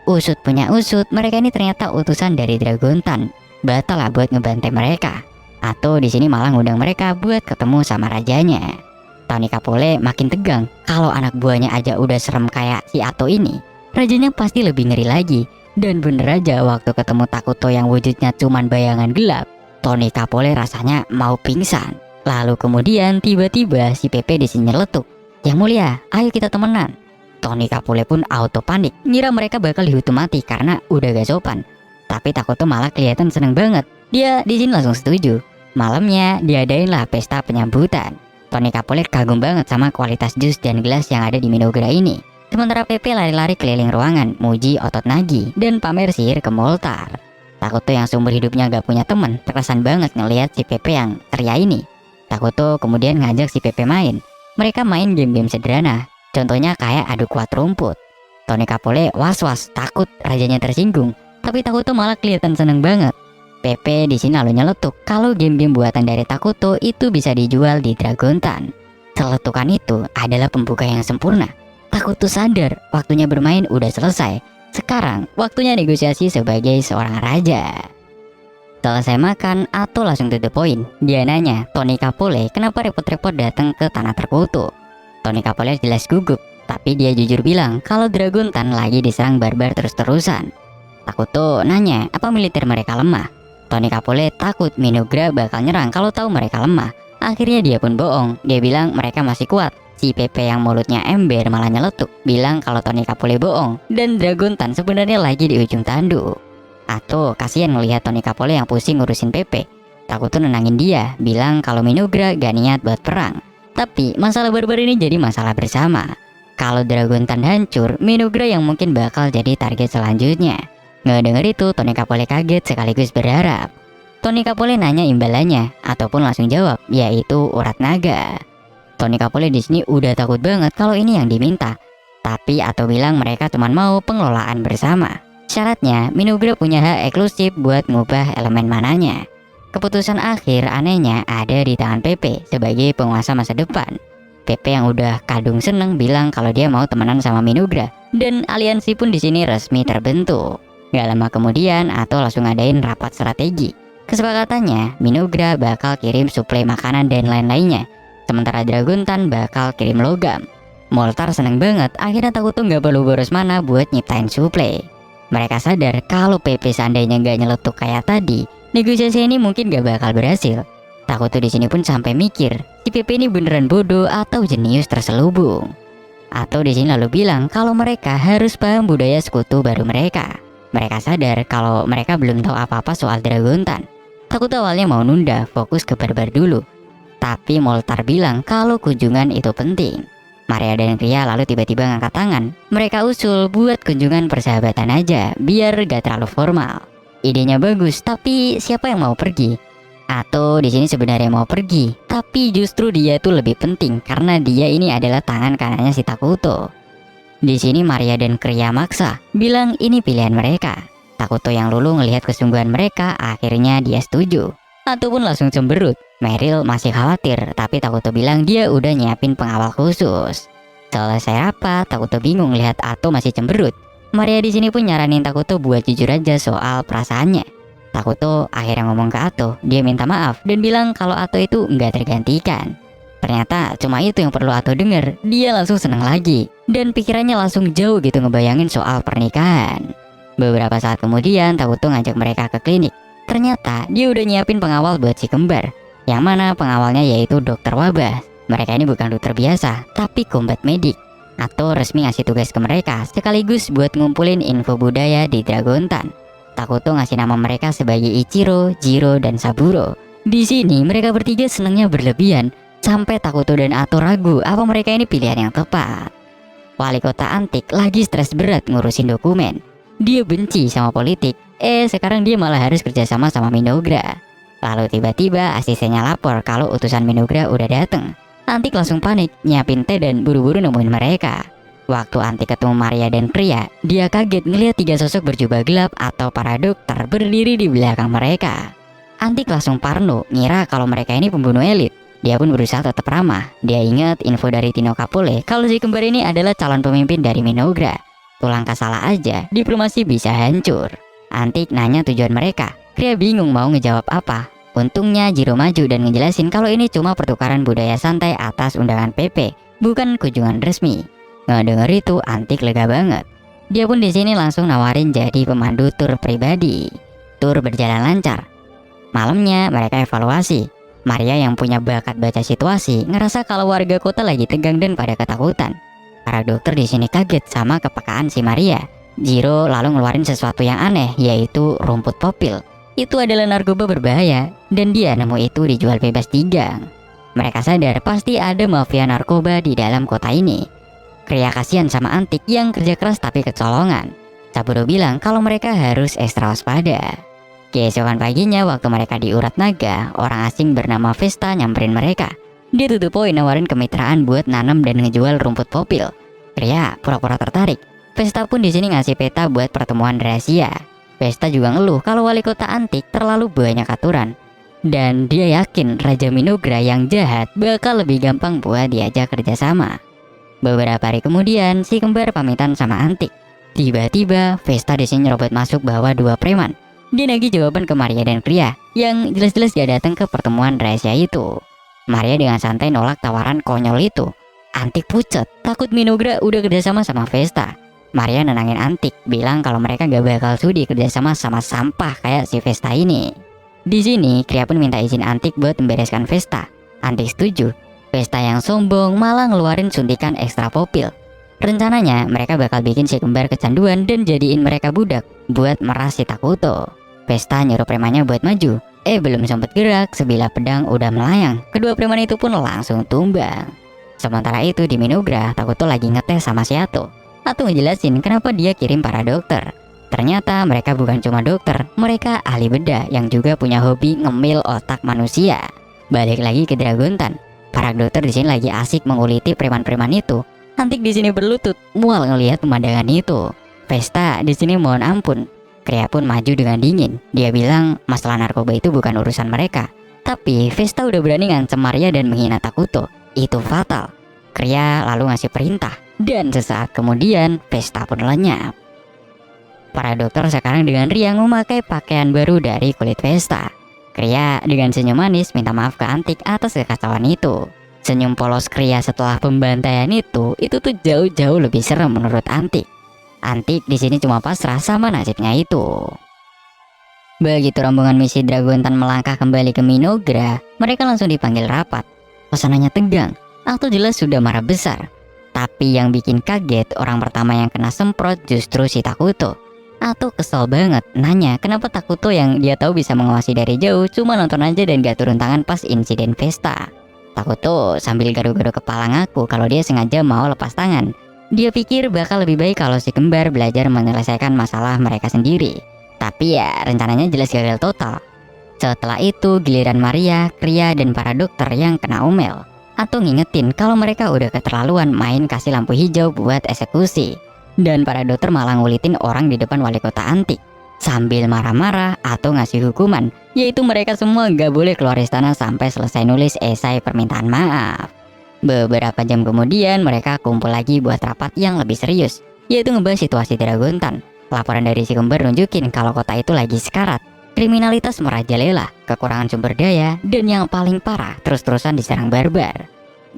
Usut punya usut, mereka ini ternyata utusan dari Dragontan. Batal lah buat ngebantai mereka. Ato di sini malah ngundang mereka buat ketemu sama rajanya. Tony Capole makin tegang. Kalau anak buahnya aja udah serem kayak si Ato ini, rajanya pasti lebih ngeri lagi. Dan bener aja waktu ketemu Takuto yang wujudnya cuman bayangan gelap, Tony Capole rasanya mau pingsan. Lalu kemudian tiba-tiba si Pepe di sini nyeletuk, "Yang mulia, ayo kita temenan." Tony Capole pun auto panik, ngira mereka bakal dihukum mati karena udah gak sopan. Tapi Takuto malah kelihatan seneng banget. Dia di sini langsung setuju. Malamnya diadain lah pesta penyambutan. Tony Capole kagum banget sama kualitas jus dan gelas yang ada di Minogra ini. Sementara Pepe lari-lari keliling ruangan, muji otot Nagi, dan pamer sihir ke Moltar. Takuto yang seumur hidupnya gak punya temen, terkesan banget ngelihat si Pepe yang ceria ini. Takuto kemudian ngajak si Pepe main. Mereka main game-game sederhana, contohnya kayak adu kuat rumput. Tony Capole was-was, takut rajanya tersinggung, tapi Takuto malah kelihatan seneng banget. Pepe di sini lalu nyeletuk kalau game-game buatan dari Takuto itu bisa dijual di Dragontan. Celetukan itu adalah pembuka yang sempurna. Takuto sadar waktunya bermain udah selesai. Sekarang waktunya negosiasi sebagai seorang raja. Selesai makan, Ato langsung to the point. Dia nanya Tony Capole kenapa repot-repot datang ke tanah terkutuk. Tony Capole jelas gugup, tapi dia jujur bilang kalau Dragontan lagi diserang barbar terus-terusan. Takuto nanya apa militer mereka lemah. Tony Capole takut Minogra bakal nyerang kalau tahu mereka lemah. Akhirnya dia pun bohong. Dia bilang mereka masih kuat. Si Pepe yang mulutnya ember malah nyeletuk, bilang kalau Tony Capole bohong dan Dragontan sebenarnya lagi di ujung tanduk. Ato kasihan ngelihat Tony Capole yang pusing ngurusin Pepe. Takuto nenangin dia, bilang kalau Minogra gak niat buat perang. Tapi masalah barbar ini jadi masalah bersama. Kalau Dragontan hancur, Minogra yang mungkin bakal jadi target selanjutnya. Ngedenger itu, Tony Capole kaget sekaligus berharap. Tony Capole nanya imbalannya, ataupun langsung jawab, yaitu urat naga. Tony Capole di sini udah takut banget kalau ini yang diminta. Tapi Ato bilang mereka cuma mau pengelolaan bersama. Syaratnya, Minogra punya hak eksklusif buat ngubah elemen mananya. Keputusan akhir anehnya ada di tangan Pepe sebagai penguasa masa depan. Pepe yang udah kadung seneng bilang kalau dia mau temenan sama Minogra. Dan aliansi pun di sini resmi terbentuk. Gak lama kemudian, Ato langsung ngadain rapat strategi. Kesepakatannya, Minogra bakal kirim suplai makanan dan lain-lainnya. Sementara Dragontan bakal kirim logam. Moltar seneng banget, akhirnya Takuto gak perlu boros mana buat nyiptain suplai. Mereka sadar kalau Pepe seandainya gak nyeletuk kayak tadi, negosiasi ini mungkin gak bakal berhasil. Takuto di sini pun sampai mikir, si Pepe ini beneran bodoh atau jenius terselubung. Atau di sini lalu bilang kalau mereka harus paham budaya sekutu baru mereka. Mereka sadar kalau mereka belum tahu apa-apa soal Dragontan. Takuto awalnya mau nunda, fokus ke barbar dulu. Tapi Moltar bilang kalau kunjungan itu penting. Maria dan Ria lalu tiba-tiba ngangkat tangan. Mereka usul buat kunjungan persahabatan aja, biar gak terlalu formal. Idenya bagus, tapi siapa yang mau pergi? Atau di sini sebenarnya mau pergi, tapi justru dia itu lebih penting karena dia ini adalah tangan kanannya si Takuto. Di sini Maria dan Ria maksa, bilang ini pilihan mereka. Takuto yang lulu ngelihat kesungguhan mereka, akhirnya dia setuju. Ataupun langsung cemberut. Meryl masih khawatir, tapi Takuto bilang dia udah nyiapin pengawal khusus. Selesai rapat, Takuto bingung lihat Ato masih cemberut. Maria di sini pun nyaranin Takuto buat jujur aja soal perasaannya. Takuto akhirnya ngomong ke Ato, dia minta maaf dan bilang kalau Ato itu nggak tergantikan. Ternyata cuma itu yang perlu Ato denger. Dia langsung senang lagi dan pikirannya langsung jauh gitu ngebayangin soal pernikahan. Beberapa saat kemudian Takuto ngajak mereka ke klinik. Ternyata dia udah nyiapin pengawal buat si kembar. Yang mana pengawalnya yaitu dokter wabah. Mereka ini bukan dokter biasa, tapi combat medic. Atau resmi ngasih tugas ke mereka sekaligus buat ngumpulin info budaya di Dragontan. Takuto ngasih nama mereka sebagai Ichiro, Jiro, dan Saburo. Di sini mereka bertiga senangnya berlebihan sampai Takuto dan Ato ragu apa mereka ini pilihan yang tepat. Wali kota Antik lagi stres berat ngurusin dokumen. Dia benci sama politik. Sekarang dia malah harus kerjasama sama Minogra. Lalu tiba-tiba asistennya lapor kalau utusan Minogra udah dateng. Antik langsung panik, nyiapin teh dan buru-buru nemuin mereka. Waktu Antik ketemu Maria dan Ria, dia kaget ngelihat 3 sosok berjubah gelap atau para dokter berdiri di belakang mereka. Antik langsung parno, ngira kalau mereka ini pembunuh elit. Dia pun berusaha tetap ramah. Dia ingat info dari Tino Capole kalau si kembar ini adalah calon pemimpin dari Minogra. Langkah salah aja, diplomasi bisa hancur. Antik nanya tujuan mereka. Ria bingung mau ngejawab apa. Untungnya Jiro maju dan ngejelasin kalau ini cuma pertukaran budaya santai atas undangan PP, bukan kunjungan resmi. Ngedenger itu Antik lega banget. Dia pun di sini langsung nawarin jadi pemandu tur pribadi. Tur berjalan lancar. Malamnya mereka evaluasi. Maria yang punya bakat baca situasi ngerasa kalau warga kota lagi tegang dan pada ketakutan. Para dokter di sini kaget sama kepekaan si Maria. Jiro lalu ngeluarin sesuatu yang aneh, yaitu rumput popil. Itu adalah narkoba berbahaya dan dia nemu itu dijual bebas di gang. Mereka sadar pasti ada mafia narkoba di dalam kota ini. Kria kasihan sama Antik yang kerja keras tapi kecolongan. Saburo bilang kalau mereka harus ekstra waspada. Keesokan paginya waktu mereka di Urat Naga, orang asing bernama Vesta nyamperin mereka. Dia tutup poin nawarin kemitraan buat nanam dan ngejual rumput popil. Kria pura-pura tertarik. Vesta pun di sini ngasih peta buat pertemuan rahasia. Vesta juga ngeluh kalau wali kota Antik terlalu banyak aturan. Dan dia yakin Raja Minogra yang jahat bakal lebih gampang buat diajak kerjasama. Beberapa hari kemudian, si kembar pamitan sama Antik. Tiba-tiba, Vesta di sini nyerobot masuk bawa 2 preman. Dia nagih jawaban ke Maria dan Kria yang jelas-jelas dia datang ke pertemuan rahasia itu. Maria dengan santai nolak tawaran konyol itu. Antik pucet, takut Minogra udah kerjasama sama Vesta. Maria nenangin Antik, bilang kalau mereka gak bakal sudi kerjasama sama sampah kayak si Vesta ini. Di sini, Kria pun minta izin Antik buat membereskan Vesta. Antik setuju. Vesta yang sombong malah ngeluarin suntikan ekstra popil. Rencananya mereka bakal bikin si kembar kecanduan dan jadiin mereka budak buat meras si Takuto. Vesta nyuruh premannya buat maju. Belum sempat gerak, sebilah pedang udah melayang. Kedua preman itu pun langsung tumbang. Sementara itu di Minogra, Takuto lagi ngetes sama si Ato. Ato ngejelasin kenapa dia kirim para dokter. Ternyata mereka bukan cuma dokter, mereka ahli bedah yang juga punya hobi ngemil otak manusia. Balik lagi ke Dragontan. Para dokter di sini lagi asik menguliti preman-preman itu. Antik di sini berlutut, mual ngelihat pemandangan itu. Vesta di sini mohon ampun. Kria pun maju dengan dingin. Dia bilang masalah narkoba itu bukan urusan mereka. Tapi Vesta udah berani ngancam Maria dan menghina Takuto. Itu fatal. Kria lalu ngasih perintah. Dan sesaat kemudian Vesta pun lenyap. Para dokter sekarang dengan riang memakai pakaian baru dari kulit Vesta. Kria dengan senyum manis minta maaf ke Antik atas kekacauan itu. Senyum polos Kria setelah pembantaian itu tuh jauh-jauh lebih serem menurut Antik. Antik di sini cuma pasrah sama nasibnya itu. Begitu rombongan misi Dragontan melangkah kembali ke Minogra, mereka langsung dipanggil rapat. Suasananya tegang, atau jelas sudah marah besar. Tapi yang bikin kaget, orang pertama yang kena semprot justru si Takuto. Atau kesel banget, nanya kenapa Takuto yang dia tahu bisa mengawasi dari jauh cuma nonton aja dan gak turun tangan pas insiden Vesta. Takuto sambil garu-garu kepala ngaku kalau dia sengaja mau lepas tangan. Dia pikir bakal lebih baik kalau si kembar belajar menyelesaikan masalah mereka sendiri. Tapi ya rencananya jelas gagal total. Setelah itu giliran Maria, Kria dan para dokter yang kena omel. Atau ngingetin kalau mereka udah keterlaluan main kasih lampu hijau buat eksekusi. Dan para dokter malah ngulitin orang di depan wali kota Antik. Sambil marah-marah atau ngasih hukuman, yaitu mereka semua gak boleh keluar istana sampai selesai nulis esai permintaan maaf. Beberapa jam kemudian mereka kumpul lagi buat rapat yang lebih serius, yaitu ngebahas situasi Dragontan. Laporan dari si kembar nunjukin kalau kota itu lagi sekarat. Kriminalitas merajalela, kekurangan sumber daya, dan yang paling parah terus-terusan diserang barbar.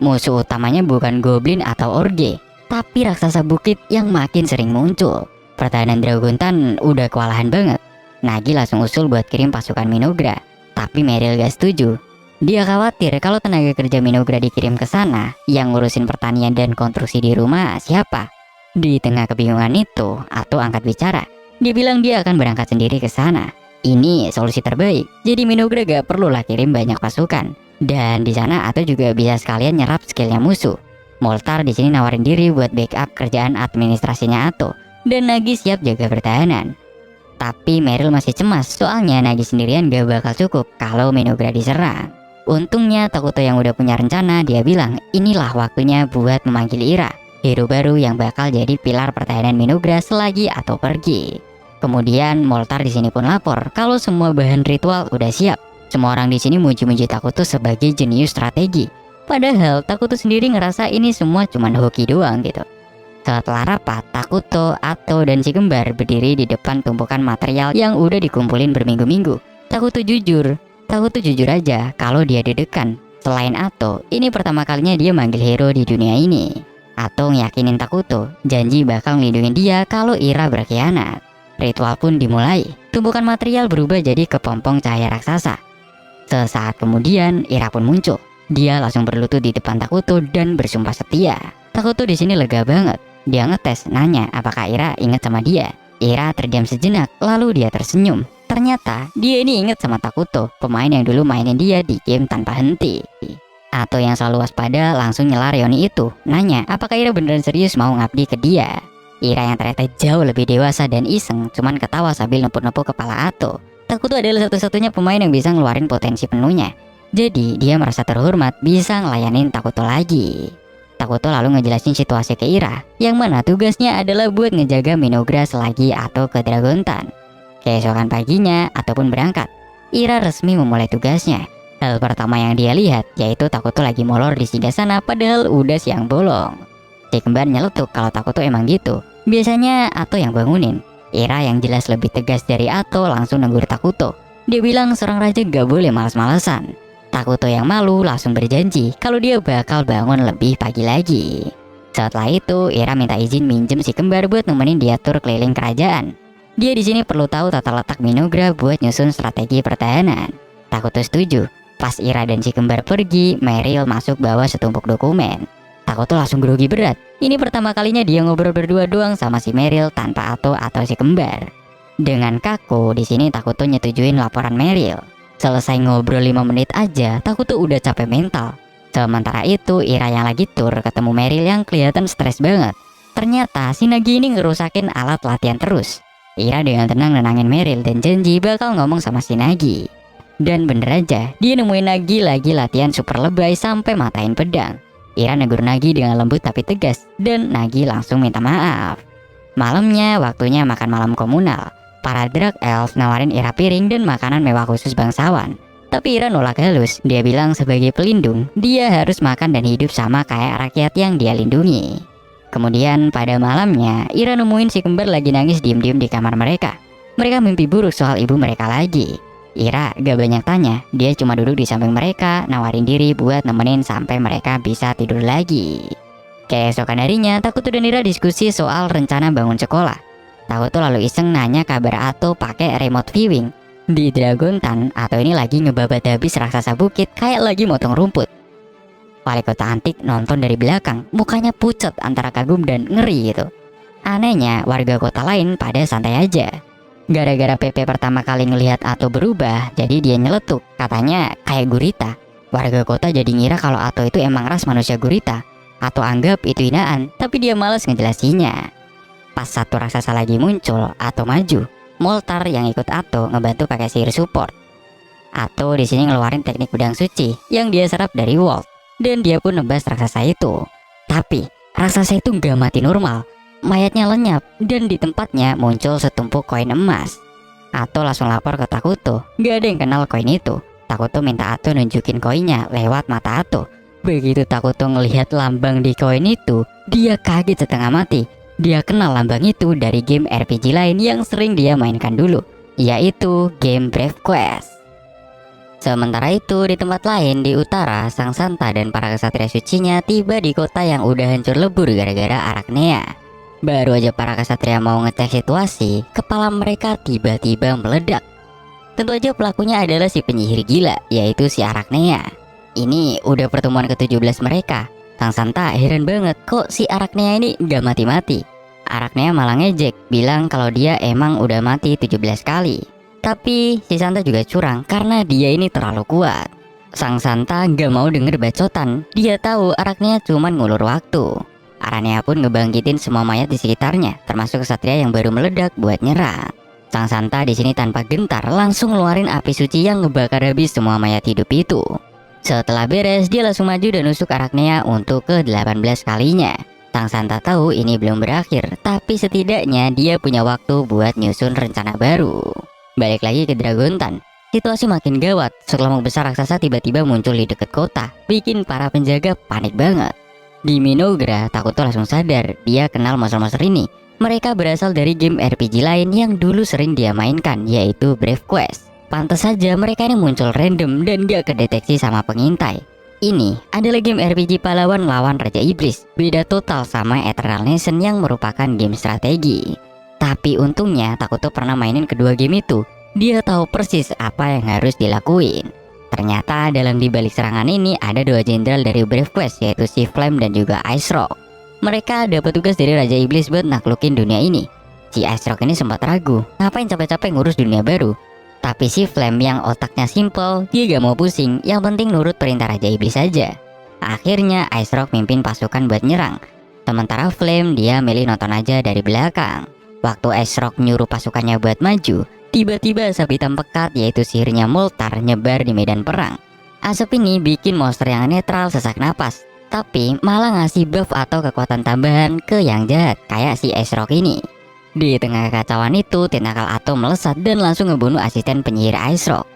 Musuh utamanya bukan goblin atau orge, tapi raksasa bukit yang makin sering muncul. Pertahanan Dragontan udah kewalahan banget. Nagi langsung usul buat kirim pasukan Minogra, tapi Meryl gak setuju. Dia khawatir kalau tenaga kerja Minogra dikirim ke sana, yang ngurusin pertanian dan konstruksi di rumah siapa? Di tengah kebingungan itu, Ato angkat bicara. Dia bilang dia akan berangkat sendiri ke sana. Ini solusi terbaik. Jadi Minogra gak perlulah kirim banyak pasukan. Dan di sana Ato juga bisa sekalian nyerap skillnya musuh. Moltar di sini nawarin diri buat backup kerjaan administrasinya Ato, dan Nagi siap jaga pertahanan. Tapi Meryl masih cemas, soalnya Nagi sendirian gak bakal cukup kalau Minogra diserang. Untungnya Takuto yang udah punya rencana, dia bilang inilah waktunya buat memanggil Ira, hero baru yang bakal jadi pilar pertahanan Minogra selagi Ato pergi. Kemudian Moltar di sini pun lapor kalau semua bahan ritual udah siap. Semua orang di sini muji-muji Takuto sebagai jenius strategi. Padahal Takuto sendiri ngerasa ini semua cuma hoki doang gitu. Setelah rapat, Takuto, Ato, dan si kembar berdiri di depan tumpukan material yang udah dikumpulin berminggu-minggu. Takuto jujur aja kalau dia deg-degan. Selain Ato, ini pertama kalinya dia manggil hero di dunia ini. Ato ngeyakinin Takuto, janji bakal ngelindungin dia kalau Ira berkhianat. Ritual pun dimulai. Tumpukan material berubah jadi kepompong cahaya raksasa. Sesaat kemudian, Ira pun muncul. Dia langsung berlutut di depan Takuto dan bersumpah setia. Takuto di sini lega banget. Dia ngetes, nanya apakah Ira ingat sama dia. Ira terdiam sejenak, lalu dia tersenyum. Ternyata dia ini ingat sama Takuto, pemain yang dulu mainin dia di game tanpa henti. Atau yang selalu waspada langsung nyela Reoni itu, nanya apakah Ira beneran serius mau ngabdi ke dia. Ira yang ternyata jauh lebih dewasa dan iseng cuman ketawa sambil nepuk-nepuk kepala Ato. Takuto adalah satu-satunya pemain yang bisa ngeluarin potensi penuhnya. Jadi dia merasa terhormat bisa ngelayanin Takuto lagi. Takuto lalu ngejelasin situasi ke Ira, yang mana tugasnya adalah buat ngejaga Minogra selagi Ato ke Dragontan. Keesokan paginya, Ato pun berangkat. Ira resmi memulai tugasnya. Hal pertama yang dia lihat yaitu Takuto lagi molor di Shigasana padahal udah siang bolong. Si kembar nyeletuk kalau Takuto emang gitu. Biasanya Ato yang bangunin. Ira yang jelas lebih tegas dari Ato langsung negur Takuto. Dia bilang seorang raja gak boleh malas-malesan. Takuto yang malu langsung berjanji kalau dia bakal bangun lebih pagi lagi. Setelah itu Ira minta izin minjem si kembar buat nemenin dia tur keliling kerajaan. Dia di sini perlu tahu tata letak Minogra buat nyusun strategi pertahanan. Takuto setuju. Pas Ira dan si kembar pergi, Meryl masuk bawa setumpuk dokumen. Takuto langsung grogi berat. Ini pertama kalinya dia ngobrol berdua doang sama si Meryl tanpa Ato atau si kembar. Dengan kaku, di sini Takuto nyetujuin laporan Meryl. Selesai ngobrol 5 menit aja, Takuto udah capek mental. Sementara itu, Ira yang lagi tur ketemu Meryl yang kelihatan stres banget. Ternyata si Nagi ini ngerusakin alat latihan terus. Ira dengan tenang nenangin Meryl dan janji bakal ngomong sama si Nagi. Dan bener aja, dia nemuin Nagi lagi latihan super lebay sampai matain pedang. Ira negur Nagi dengan lembut tapi tegas, dan Nagi langsung minta maaf. Malamnya waktunya makan malam komunal. Para Drag Elf nawarin Ira piring dan makanan mewah khusus bangsawan. Tapi Ira nolak halus, dia bilang sebagai pelindung, dia harus makan dan hidup sama kayak rakyat yang dia lindungi. Kemudian pada malamnya, Ira nemuin si kembar lagi nangis diem-diem di kamar mereka. Mereka mimpi buruk soal ibu mereka lagi. Ira gak banyak tanya, dia cuma duduk di samping mereka, nawarin diri buat nemenin sampai mereka bisa tidur lagi. Keesokan harinya, Takuto dan Ira diskusi soal rencana bangun sekolah. Takuto lalu iseng nanya kabar Ato pakai remote viewing. Di Dragontan, Ato ini lagi ngebabat habis raksasa bukit kayak lagi motong rumput. Wali kota antik nonton dari belakang, mukanya pucat antara kagum dan ngeri gitu. Anehnya, warga kota lain pada santai aja. Gara-gara Pepe pertama kali ngelihat Ato berubah, jadi dia nyeletuk, katanya kayak gurita. Warga kota jadi ngira kalau Ato itu emang ras manusia gurita. Ato anggap itu hinaan, tapi dia malas ngejelasinnya. Pas satu raksasa lagi muncul, Ato maju. Moltar yang ikut Ato ngebantu pakai sihir support. Ato di sini ngeluarin teknik pedang suci yang dia serap dari Walt, dan dia pun nebas raksasa itu. Tapi raksasa itu nggak mati normal. Mayatnya lenyap dan di tempatnya muncul setumpuk koin emas. Ato langsung lapor ke Takuto. Gak ada yang kenal koin itu. Takuto minta Ato nunjukin koinnya lewat mata Ato. Begitu Takuto ngelihat lambang di koin itu, dia kaget setengah mati. Dia kenal lambang itu dari game RPG lain yang sering dia mainkan dulu, yaitu game Brave Quest. Sementara itu di tempat lain di utara, Sang Santa dan para kesatria sucinya tiba di kota yang udah hancur lebur gara-gara Arachnia. Baru aja para kesatria mau ngecek situasi, kepala mereka tiba-tiba meledak. Tentu aja pelakunya adalah si penyihir gila, yaitu si Arachnia. Ini udah pertemuan ke-17 mereka. Sang Santa heran banget kok si Arachnia ini gak mati-mati. Arachnia malah ngejek, bilang kalau dia emang udah mati 17 kali. Tapi si Santa juga curang karena dia ini terlalu kuat. Sang Santa gak mau denger bacotan, dia tahu Arachnia cuman ngulur waktu. Arachnia pun ngebangkitin semua mayat di sekitarnya, termasuk kesatria yang baru meledak buat nyerang. Sang Santa di sini tanpa gentar langsung ngeluarin api suci yang ngebakar habis semua mayat hidup itu. Setelah beres, dia langsung maju dan nusuk Arachnia untuk ke-18 kalinya. Sang Santa tahu ini belum berakhir, tapi setidaknya dia punya waktu buat nyusun rencana baru. Balik lagi ke Dragontan. Situasi makin gawat, sekelompok besar raksasa tiba-tiba muncul di dekat kota, bikin para penjaga panik banget. Di Minogra, Takuto langsung sadar dia kenal monster-monster ini. Mereka berasal dari game RPG lain yang dulu sering dia mainkan, yaitu Brave Quest. Pantes saja mereka ini muncul random dan gak kedeteksi sama pengintai. Ini adalah game RPG pahlawan lawan Raja Iblis, beda total sama Eternal Nation yang merupakan game strategi. Tapi untungnya Takuto pernah mainin kedua game itu. Dia tahu persis apa yang harus dilakuin. Ternyata dalam dibalik serangan ini ada dua jenderal dari Brave Quest, yaitu si Flame dan juga Ice Rock. Mereka dapat tugas dari Raja Iblis buat naklukin dunia ini. Si Ice Rock ini sempat ragu, ngapain capek-capek ngurus dunia baru. Tapi si Flame yang otaknya simple, dia gak mau pusing, yang penting nurut perintah Raja Iblis saja. Akhirnya Ice Rock mimpin pasukan buat nyerang. Sementara Flame dia milih nonton aja dari belakang. Waktu Ice Rock nyuruh pasukannya buat maju, tiba-tiba asap hitam pekat yaitu sihirnya Moltar nyebar di medan perang. Asap ini bikin monster yang netral sesak napas, tapi malah ngasih buff atau kekuatan tambahan ke yang jahat kayak si Ice Rock ini. Di tengah kekacauan itu, tentakel Ato melesat dan langsung ngebunuh asisten penyihir Ice Rock.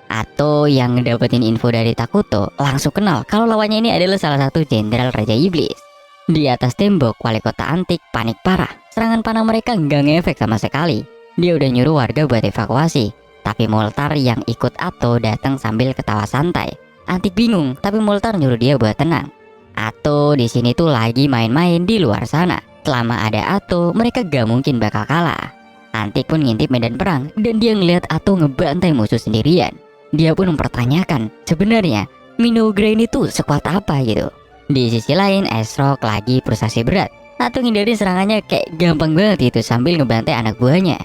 Ato yang ngedapetin info dari Takuto langsung kenal kalau lawannya ini adalah salah satu jenderal Raja Iblis. Di atas tembok wali kota antik panik parah. Serangan panah mereka nggak ngefek sama sekali. Dia udah nyuruh warga buat evakuasi, tapi Moltar yang ikut Ato datang sambil ketawa santai. Antik bingung, tapi Moltar nyuruh dia buat tenang. Ato di sini tuh lagi main-main di luar sana. Selama ada Ato, mereka gak mungkin bakal kalah. Antik pun ngintip medan perang dan dia ngeliat Ato ngebantai musuh sendirian. Dia pun mempertanyakan, sebenarnya Minogra ini tuh sekuat apa gitu. Di sisi lain, Ice Rock lagi frustasi berat. Ato ngindarin serangannya kayak gampang banget itu sambil ngebantai anak buahnya.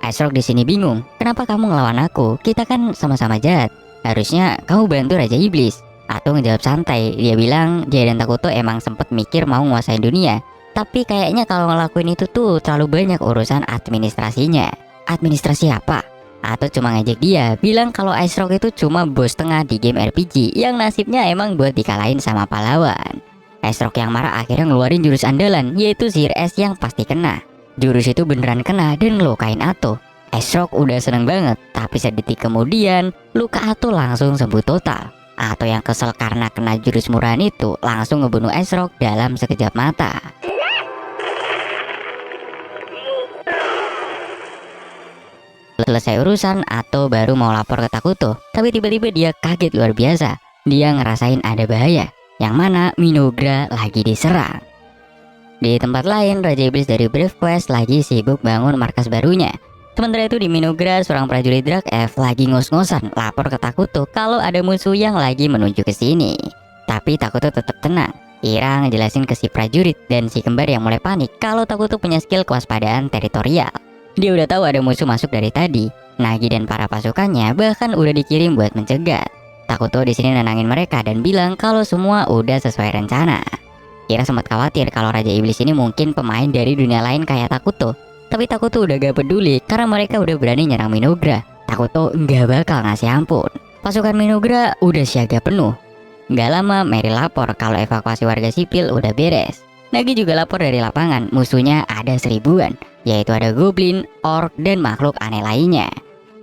Ice Rock di sini bingung, kenapa kamu ngelawan aku? Kita kan sama-sama jahat. Harusnya kamu bantu Raja Iblis. Ato ngejawab santai, dia bilang dia dan Takuto emang sempet mikir mau nguasain dunia, tapi kayaknya kalau ngelakuin itu tuh terlalu banyak urusan administrasinya. Administrasi apa? Ato cuma ngajak dia, bilang kalau Ice Rock itu cuma bos tengah di game RPG yang nasibnya emang buat dikalahin sama pahlawan. Ice Rock yang marah akhirnya ngeluarin jurus andalan, yaitu sihir es yang pasti kena. Jurus itu beneran kena dan ngelukain Ato. Ice Rock udah seneng banget, tapi sedetik kemudian luka Ato langsung sembuh total. Ato yang kesel karena kena jurus murahan itu langsung ngebunuh Ice Rock dalam sekejap mata. Selesai urusan, Ato baru mau lapor ke Takuto, tapi tiba-tiba dia kaget luar biasa. Dia ngerasain ada bahaya, yang mana Minogra lagi diserang. Di tempat lain, Raja Iblis dari Brave Quest lagi sibuk bangun markas barunya. Sementara itu di Minogra, seorang prajurit Drag F lagi ngos-ngosan lapor ke Takuto kalau ada musuh yang lagi menuju ke sini. Tapi Takuto tetap tenang. Ira ngejelasin ke si prajurit dan si kembar yang mulai panik kalau Takuto punya skill kewaspadaan teritorial. Dia udah tahu ada musuh masuk dari tadi. Nagi dan para pasukannya bahkan udah dikirim buat mencegat. Takuto di sini nenangin mereka dan bilang kalau semua udah sesuai rencana. Ira sempat khawatir kalau Raja Iblis ini mungkin pemain dari dunia lain kayak Takuto. Tapi Takuto udah gak peduli karena mereka udah berani nyerang Minogra. Takuto nggak bakal ngasih ampun. Pasukan Minogra udah siaga penuh. Gak lama Mary lapor kalau evakuasi warga sipil udah beres. Nagi juga lapor dari lapangan, musuhnya ada 1000-an, yaitu ada goblin, orc, dan makhluk aneh lainnya.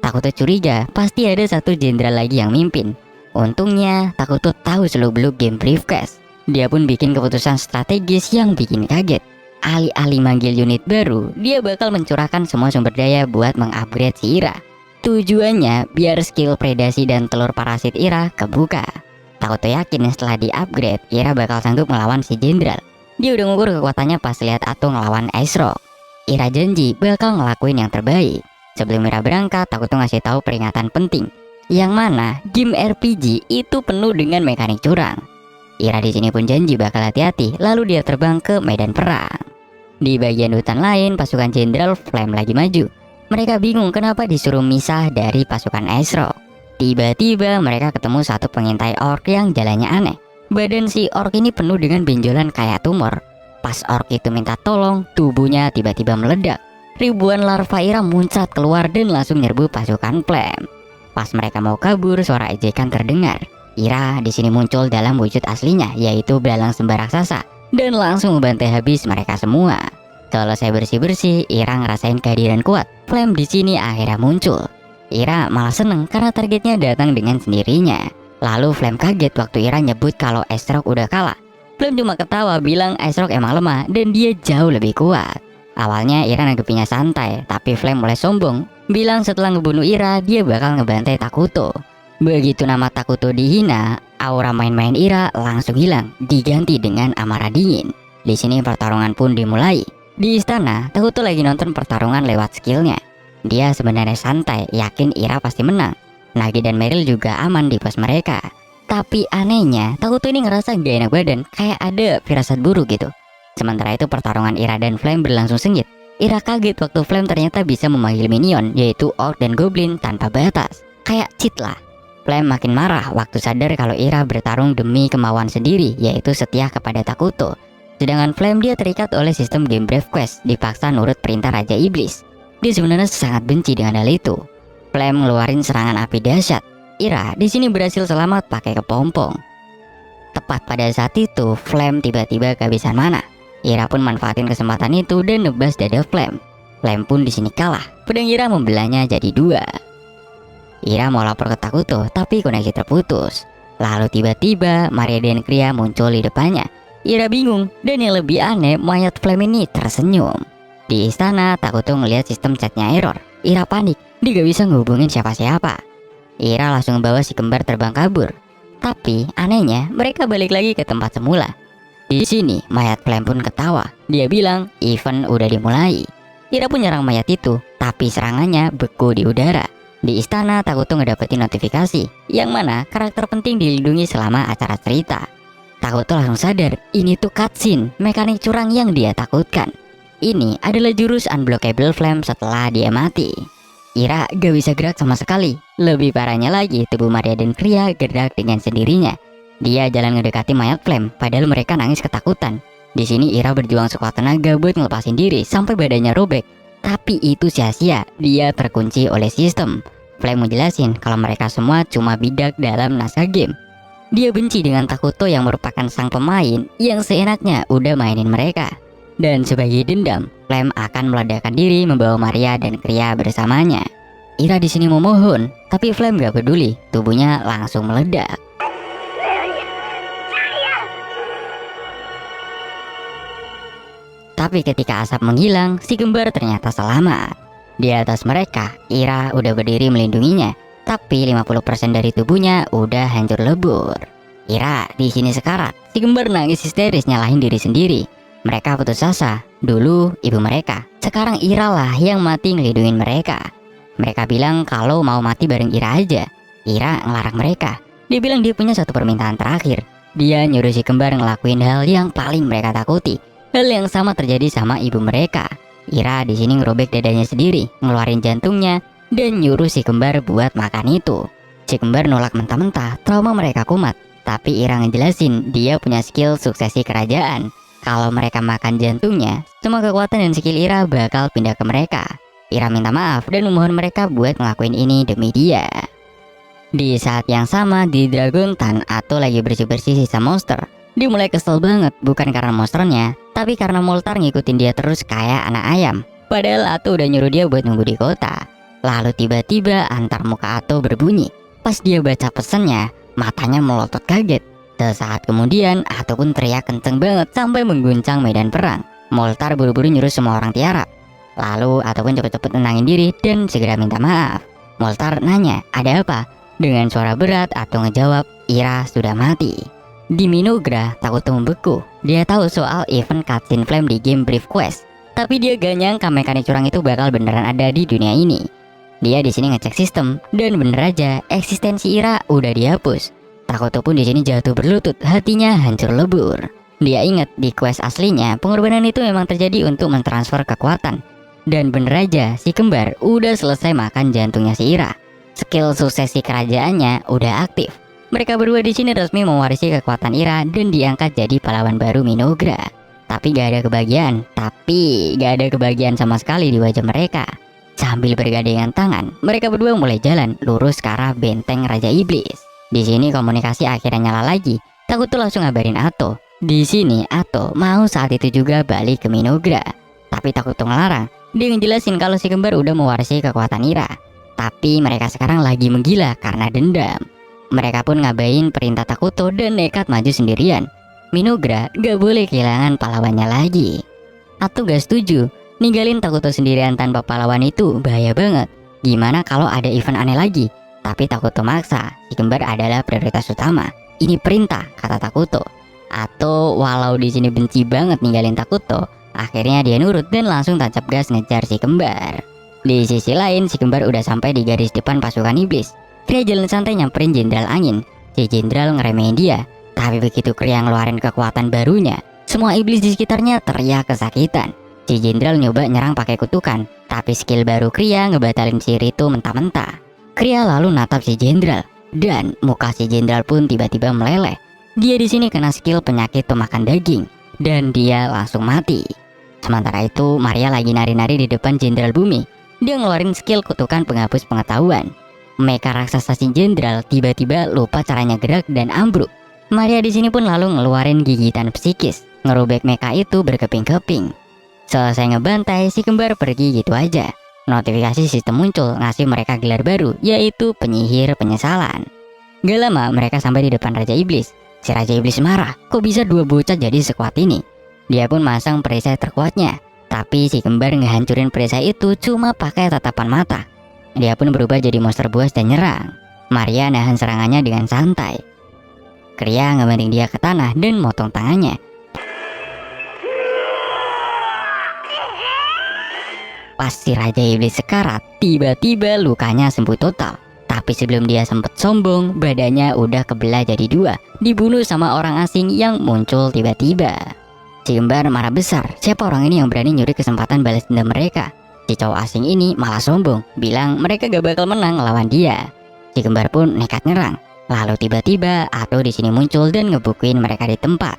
Takuto curiga pasti ada satu jenderal lagi yang mimpin. Untungnya Takuto tahu seluk-beluk game Brave Quest. Dia pun bikin keputusan strategis yang bikin kaget. Alih-alih manggil unit baru, dia bakal mencurahkan semua sumber daya buat mengupgrade si Ira. Tujuannya biar skill predasi dan telur parasit Ira kebuka. Takuto yakin setelah di-upgrade, Ira bakal sanggup melawan si jenderal. Dia udah ngukur kekuatannya pas lihat Ato ngelawan Ice Rock. Ira janji bakal ngelakuin yang terbaik. Sebelum Ira berangkat, Takuto ngasih tahu peringatan penting, yang mana game RPG itu penuh dengan mekanik curang. Ira di sini pun janji bakal hati-hati, lalu dia terbang ke medan perang. Di bagian hutan lain, pasukan Jenderal Flame lagi maju. Mereka bingung kenapa disuruh misah dari pasukan Ice Rock. Tiba-tiba mereka ketemu satu pengintai orc yang jalannya aneh. Badan si orc ini penuh dengan benjolan kayak tumor. Pas orc itu minta tolong, tubuhnya tiba-tiba meledak. Ribuan larva Ira muncrat keluar dan langsung nyerbu pasukan Flame. Pas mereka mau kabur, suara ejekan terdengar. Ira di sini muncul dalam wujud aslinya, yaitu belalang sembah raksasa, dan langsung membantai habis mereka semua. Selesai bersih-bersih, Ira ngerasain kehadiran kuat. Flame di sini akhirnya muncul. Ira malah seneng karena targetnya datang dengan sendirinya. Lalu Flame kaget waktu Ira nyebut kalau Ice Rock udah kalah. Flame cuma ketawa bilang Ice Rock emang lemah dan dia jauh lebih kuat. Awalnya Ira nanggepinnya santai, tapi Flame mulai sombong, bilang setelah ngebunuh Ira dia bakal ngebantai Takuto. Begitu nama Takuto dihina, aura main-main Ira langsung hilang, diganti dengan amarah dingin. Di sini pertarungan pun dimulai. Di istana, Takuto lagi nonton pertarungan lewat skillnya. Dia sebenarnya santai, yakin Ira pasti menang. Nagi dan Meryl juga aman di pos mereka. Tapi anehnya, Takuto ini ngerasa gak enak badan, kayak ada firasat buruk gitu. Sementara itu pertarungan Ira dan Flame berlangsung sengit. Ira kaget waktu Flame ternyata bisa memanggil minion, yaitu orc dan goblin tanpa batas. Kayak cheat lah. Flame makin marah waktu sadar kalau Ira bertarung demi kemauan sendiri, yaitu setia kepada Takuto. Sedangkan Flame dia terikat oleh sistem game Brave Quest, dipaksa nurut perintah Raja Iblis. Dia sebenarnya sangat benci dengan hal itu. Flame ngeluarin serangan api dahsyat. Ira di sini berhasil selamat pakai kepompong. Tepat pada saat itu, Flame tiba-tiba kehabisan mana. Ira pun manfaatin kesempatan itu dan nebas dada Flame. Flame pun di sini kalah. Pedang Ira membelahnya jadi dua. Ira mau lapor ke Takuto, tapi koneksi terputus. Lalu tiba-tiba Maria dan Kria muncul di depannya. Ira bingung, dan yang lebih aneh, mayat Flame ini tersenyum. Di istana, Takuto ngelihat sistem chatnya error. Ira panik, dia gak bisa ngehubungin siapa-siapa. Ira langsung bawa si kembar terbang kabur. Tapi anehnya, mereka balik lagi ke tempat semula. Di sini, mayat Flame pun ketawa. Dia bilang, event udah dimulai. Ira pun nyerang mayat itu, tapi serangannya beku di udara. Di istana, Takuto ngedapetin notifikasi, yang mana karakter penting dilindungi selama acara cerita. Takuto langsung sadar, ini tuh cutscene, mekanik curang yang dia takutkan. Ini adalah jurus unblockable Flame setelah dia mati. Ira gak bisa gerak sama sekali. Lebih parahnya lagi, tubuh Maria dan Kria gerak dengan sendirinya. Dia jalan ngedekati mayat Flame, padahal mereka nangis ketakutan. Di sini Ira berjuang sekuat tenaga buat ngelepasin diri sampai badannya robek. Tapi itu sia-sia, dia terkunci oleh sistem. Flame mau jelasin kalau mereka semua cuma bidak dalam naskah game. Dia benci dengan Takuto yang merupakan sang pemain yang seenaknya udah mainin mereka. Dan sebagai dendam, Flame akan meledakkan diri membawa Maria dan Kria bersamanya. Ira di sini memohon, tapi Flame gak peduli, tubuhnya langsung meledak. Tapi ketika asap menghilang, si kembar ternyata selamat. Di atas mereka, Ira udah berdiri melindunginya, tapi 50% dari tubuhnya udah hancur lebur. Ira di sini sekarat, si kembar nangis histeris nyalahin diri sendiri. Mereka putus asa, dulu ibu mereka, sekarang Ira lah yang mati ngelindungin mereka. Mereka bilang kalau mau mati bareng Ira aja. Ira ngelarang mereka. Dia bilang dia punya satu permintaan terakhir. Dia nyuruh si kembar ngelakuin hal yang paling mereka takuti. Hal yang sama terjadi sama ibu mereka. Ira di sini ngerobek dadanya sendiri, ngeluarin jantungnya, dan nyuruh si kembar buat makan itu. Si kembar nolak mentah-mentah, trauma mereka kumat. Tapi Ira ngejelasin dia punya skill suksesi kerajaan. Kalau mereka makan jantungnya, semua kekuatan dan skill Ira bakal pindah ke mereka. Ira minta maaf dan memohon mereka buat ngelakuin ini demi dia. Di saat yang sama di Dragon Tan atau lagi bersih-bersih sisa monster. Dia mulai kesel banget, bukan karena monsternya, tapi karena Moltar ngikutin dia terus kayak anak ayam. Padahal Ato udah nyuruh dia buat nunggu di kota. Lalu tiba-tiba antar muka Ato berbunyi. Pas dia baca pesannya, matanya melotot kaget. Sesaat kemudian, Ato pun teriak kenceng banget sampai mengguncang medan perang. Moltar buru-buru nyuruh semua orang tiarap. Lalu Ato pun cepet-cepet tenangin diri dan segera minta maaf. Moltar nanya, ada apa? Dengan suara berat Ato ngejawab, Ira sudah mati. Di Minogra, Takuto membeku. Dia tahu soal event cutscene Flame di game Brave Quest, tapi dia gak nyangka mekanik curang itu bakal beneran ada di dunia ini. Dia di sini ngecek sistem dan bener aja eksistensi Ira udah dihapus. Takuto pun di sini jatuh berlutut, hatinya hancur lebur. Dia ingat di quest aslinya pengorbanan itu memang terjadi untuk mentransfer kekuatan. Dan bener aja si kembar udah selesai makan jantungnya si Ira. Skill suksesi kerajaannya udah aktif. Mereka berdua di sini resmi mewarisi kekuatan Ira dan diangkat jadi pahlawan baru Minogra. Tapi gak ada kebahagiaan sama sekali di wajah mereka. Sambil bergandengan tangan, mereka berdua mulai jalan lurus ke arah benteng Raja Iblis. Di sini komunikasi akhirnya nyala lagi. Takuto langsung ngabarin Ato. Di sini Ato mau saat itu juga balik ke Minogra. Tapi Takuto ngelarang. Dia ngejelasin kalau si kembar udah mewarisi kekuatan Ira. Tapi mereka sekarang lagi menggila karena dendam. Mereka pun ngabain perintah Takuto dan nekat maju sendirian. Minogra gak boleh kehilangan pahlawannya lagi. Ato gak setuju. Ninggalin Takuto sendirian tanpa pahlawan itu bahaya banget. Gimana kalau ada event aneh lagi? Tapi Takuto maksa. Si kembar adalah prioritas utama. Ini perintah, kata Takuto. Ato walau di sini benci banget ninggalin Takuto, akhirnya dia nurut dan langsung tancap gas ngejar si kembar. Di sisi lain, si kembar udah sampai di garis depan pasukan iblis. Kria jalan santai nyamperin Jenderal Angin. Si Jenderal ngeremehin dia. Tapi begitu Kria ngeluarin kekuatan barunya, semua iblis di sekitarnya teriak kesakitan. Si jenderal nyoba nyerang pakai kutukan, tapi skill baru Kria ngebatalin sihir itu mentah-mentah. Kria lalu natap si jenderal, dan muka si jenderal pun tiba-tiba meleleh. Dia di sini kena skill penyakit pemakan daging, dan dia langsung mati. Sementara itu, Maria lagi nari-nari di depan jenderal bumi. Dia ngeluarin skill kutukan penghapus pengetahuan. Mecha raksasa si jenderal tiba-tiba lupa caranya gerak dan ambruk. Maria di sini pun lalu ngeluarin gigitan psikis, ngerobek mecha itu berkeping-keping. Selesai ngebantai, si kembar pergi gitu aja. Notifikasi sistem muncul ngasih mereka gelar baru, yaitu penyihir penyesalan. Gak lama mereka sampai di depan Raja Iblis. Si Raja Iblis marah, kok bisa dua bocah jadi sekuat ini? Dia pun masang perisai terkuatnya, tapi si kembar ngehancurin perisai itu cuma pakai tatapan mata. Dia pun berubah jadi monster buas dan nyerang. Maria nahan serangannya dengan santai. Kria ngebanting dia ke tanah dan motong tangannya. Pas si Raja Iblis sekarat, tiba-tiba lukanya sembuh total. Tapi sebelum dia sempat sombong, badannya udah kebelah jadi dua, dibunuh sama orang asing yang muncul tiba-tiba. Si kembar marah besar, siapa orang ini yang berani nyuri kesempatan balas dendam mereka? Si cowok asing ini malah sombong, bilang mereka gak bakal menang lawan dia. Si kembar pun nekat nyerang. Lalu tiba-tiba Ato di sini muncul dan ngebukuin mereka di tempat.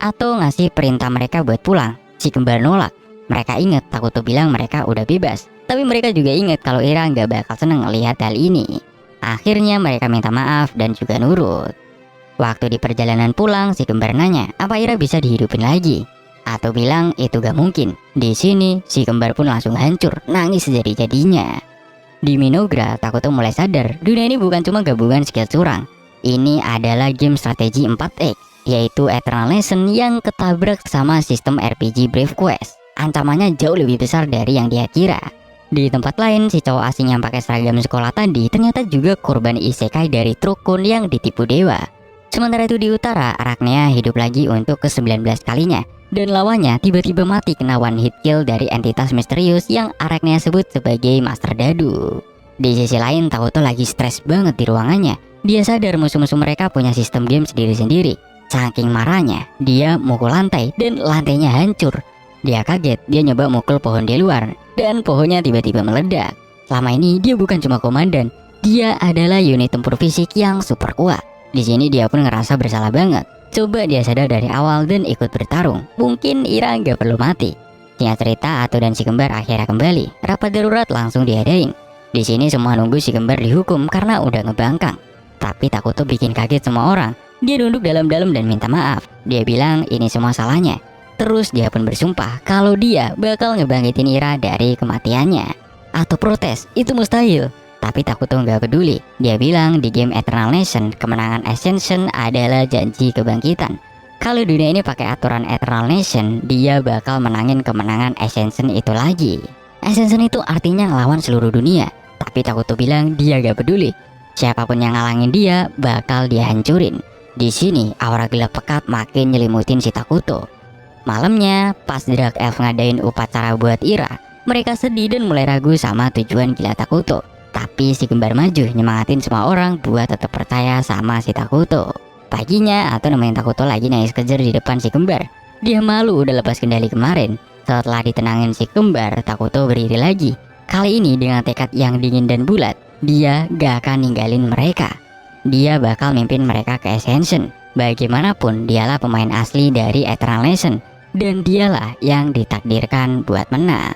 Ato ngasih perintah mereka buat pulang. Si kembar nolak. Mereka inget Takuto bilang mereka udah bebas, tapi mereka juga inget kalau Ira nggak bakal seneng ngelihat hal ini. Akhirnya mereka minta maaf dan juga nurut. Waktu di perjalanan pulang, si kembar nanya apa Ira bisa dihidupin lagi. Ato bilang itu gak mungkin. Di sini si kembar pun langsung hancur, nangis jadi-jadinya. Di Minogra, Takuto mulai sadar dunia ini bukan cuma gabungan skill curang. Ini adalah game strategi 4X, yaitu Eternal Nation yang ketabrak sama sistem RPG Brave Quest. Ancamannya jauh lebih besar dari yang dia kira. Di tempat lain, si cowok asing yang pakai seragam sekolah tadi ternyata juga korban isekai dari Trukun yang ditipu dewa. Sementara itu di utara, Arachnia hidup lagi untuk ke-19 kalinya. Dan lawannya tiba-tiba mati kena one hit kill dari entitas misterius yang Arachnia sebut sebagai Master Dadu. Di sisi lain, Takuto lagi stres banget di ruangannya. Dia sadar musuh-musuh mereka punya sistem game sendiri-sendiri. Saking marahnya, dia mukul lantai dan lantainya hancur. Dia kaget, dia nyoba mukul pohon di luar, dan pohonnya tiba-tiba meledak. Selama ini dia bukan cuma komandan, dia adalah unit tempur fisik yang super kuat. Di sini dia pun ngerasa bersalah banget. Coba dia sadar dari awal dan ikut bertarung, mungkin Ira nggak perlu mati. Singkat cerita, Ato dan si kembar akhirnya kembali. Rapat darurat langsung diadain. Di sini semua nunggu si kembar dihukum karena udah ngebangkang. Tapi Takuto bikin kaget semua orang. Dia nunduk dalam-dalam dan minta maaf. Dia bilang ini semua salahnya. Terus dia pun bersumpah kalau dia bakal ngebangkitin Ira dari kematiannya. Atau protes, itu mustahil. Tapi Takuto nggak peduli. Dia bilang di game Eternal Nation, kemenangan Ascension adalah janji kebangkitan. Kalau dunia ini pakai aturan Eternal Nation, dia bakal menangin kemenangan Ascension itu lagi. Ascension itu artinya ngelawan seluruh dunia. Tapi Takuto bilang dia gak peduli. Siapapun yang ngalangin dia bakal dia hancurin. Di sini aura gelap pekat makin nyelimutin si Takuto. Malamnya, pas Drag Elf ngadain upacara buat Ira, mereka sedih dan mulai ragu sama tujuan gila Takuto. Tapi si kembar maju nyemangatin semua orang buat tetap percaya sama si Takuto. Paginya, Ato nemenin Takuto lagi nangis kejer di depan si kembar. Dia malu udah lepas kendali kemarin. Setelah ditenangin si kembar, Takuto berdiri lagi. Kali ini dengan tekad yang dingin dan bulat, dia gak akan ninggalin mereka. Dia bakal mimpin mereka ke Ascension. Bagaimanapun, dialah pemain asli dari Eternal Nation. Dan dialah yang ditakdirkan buat menang.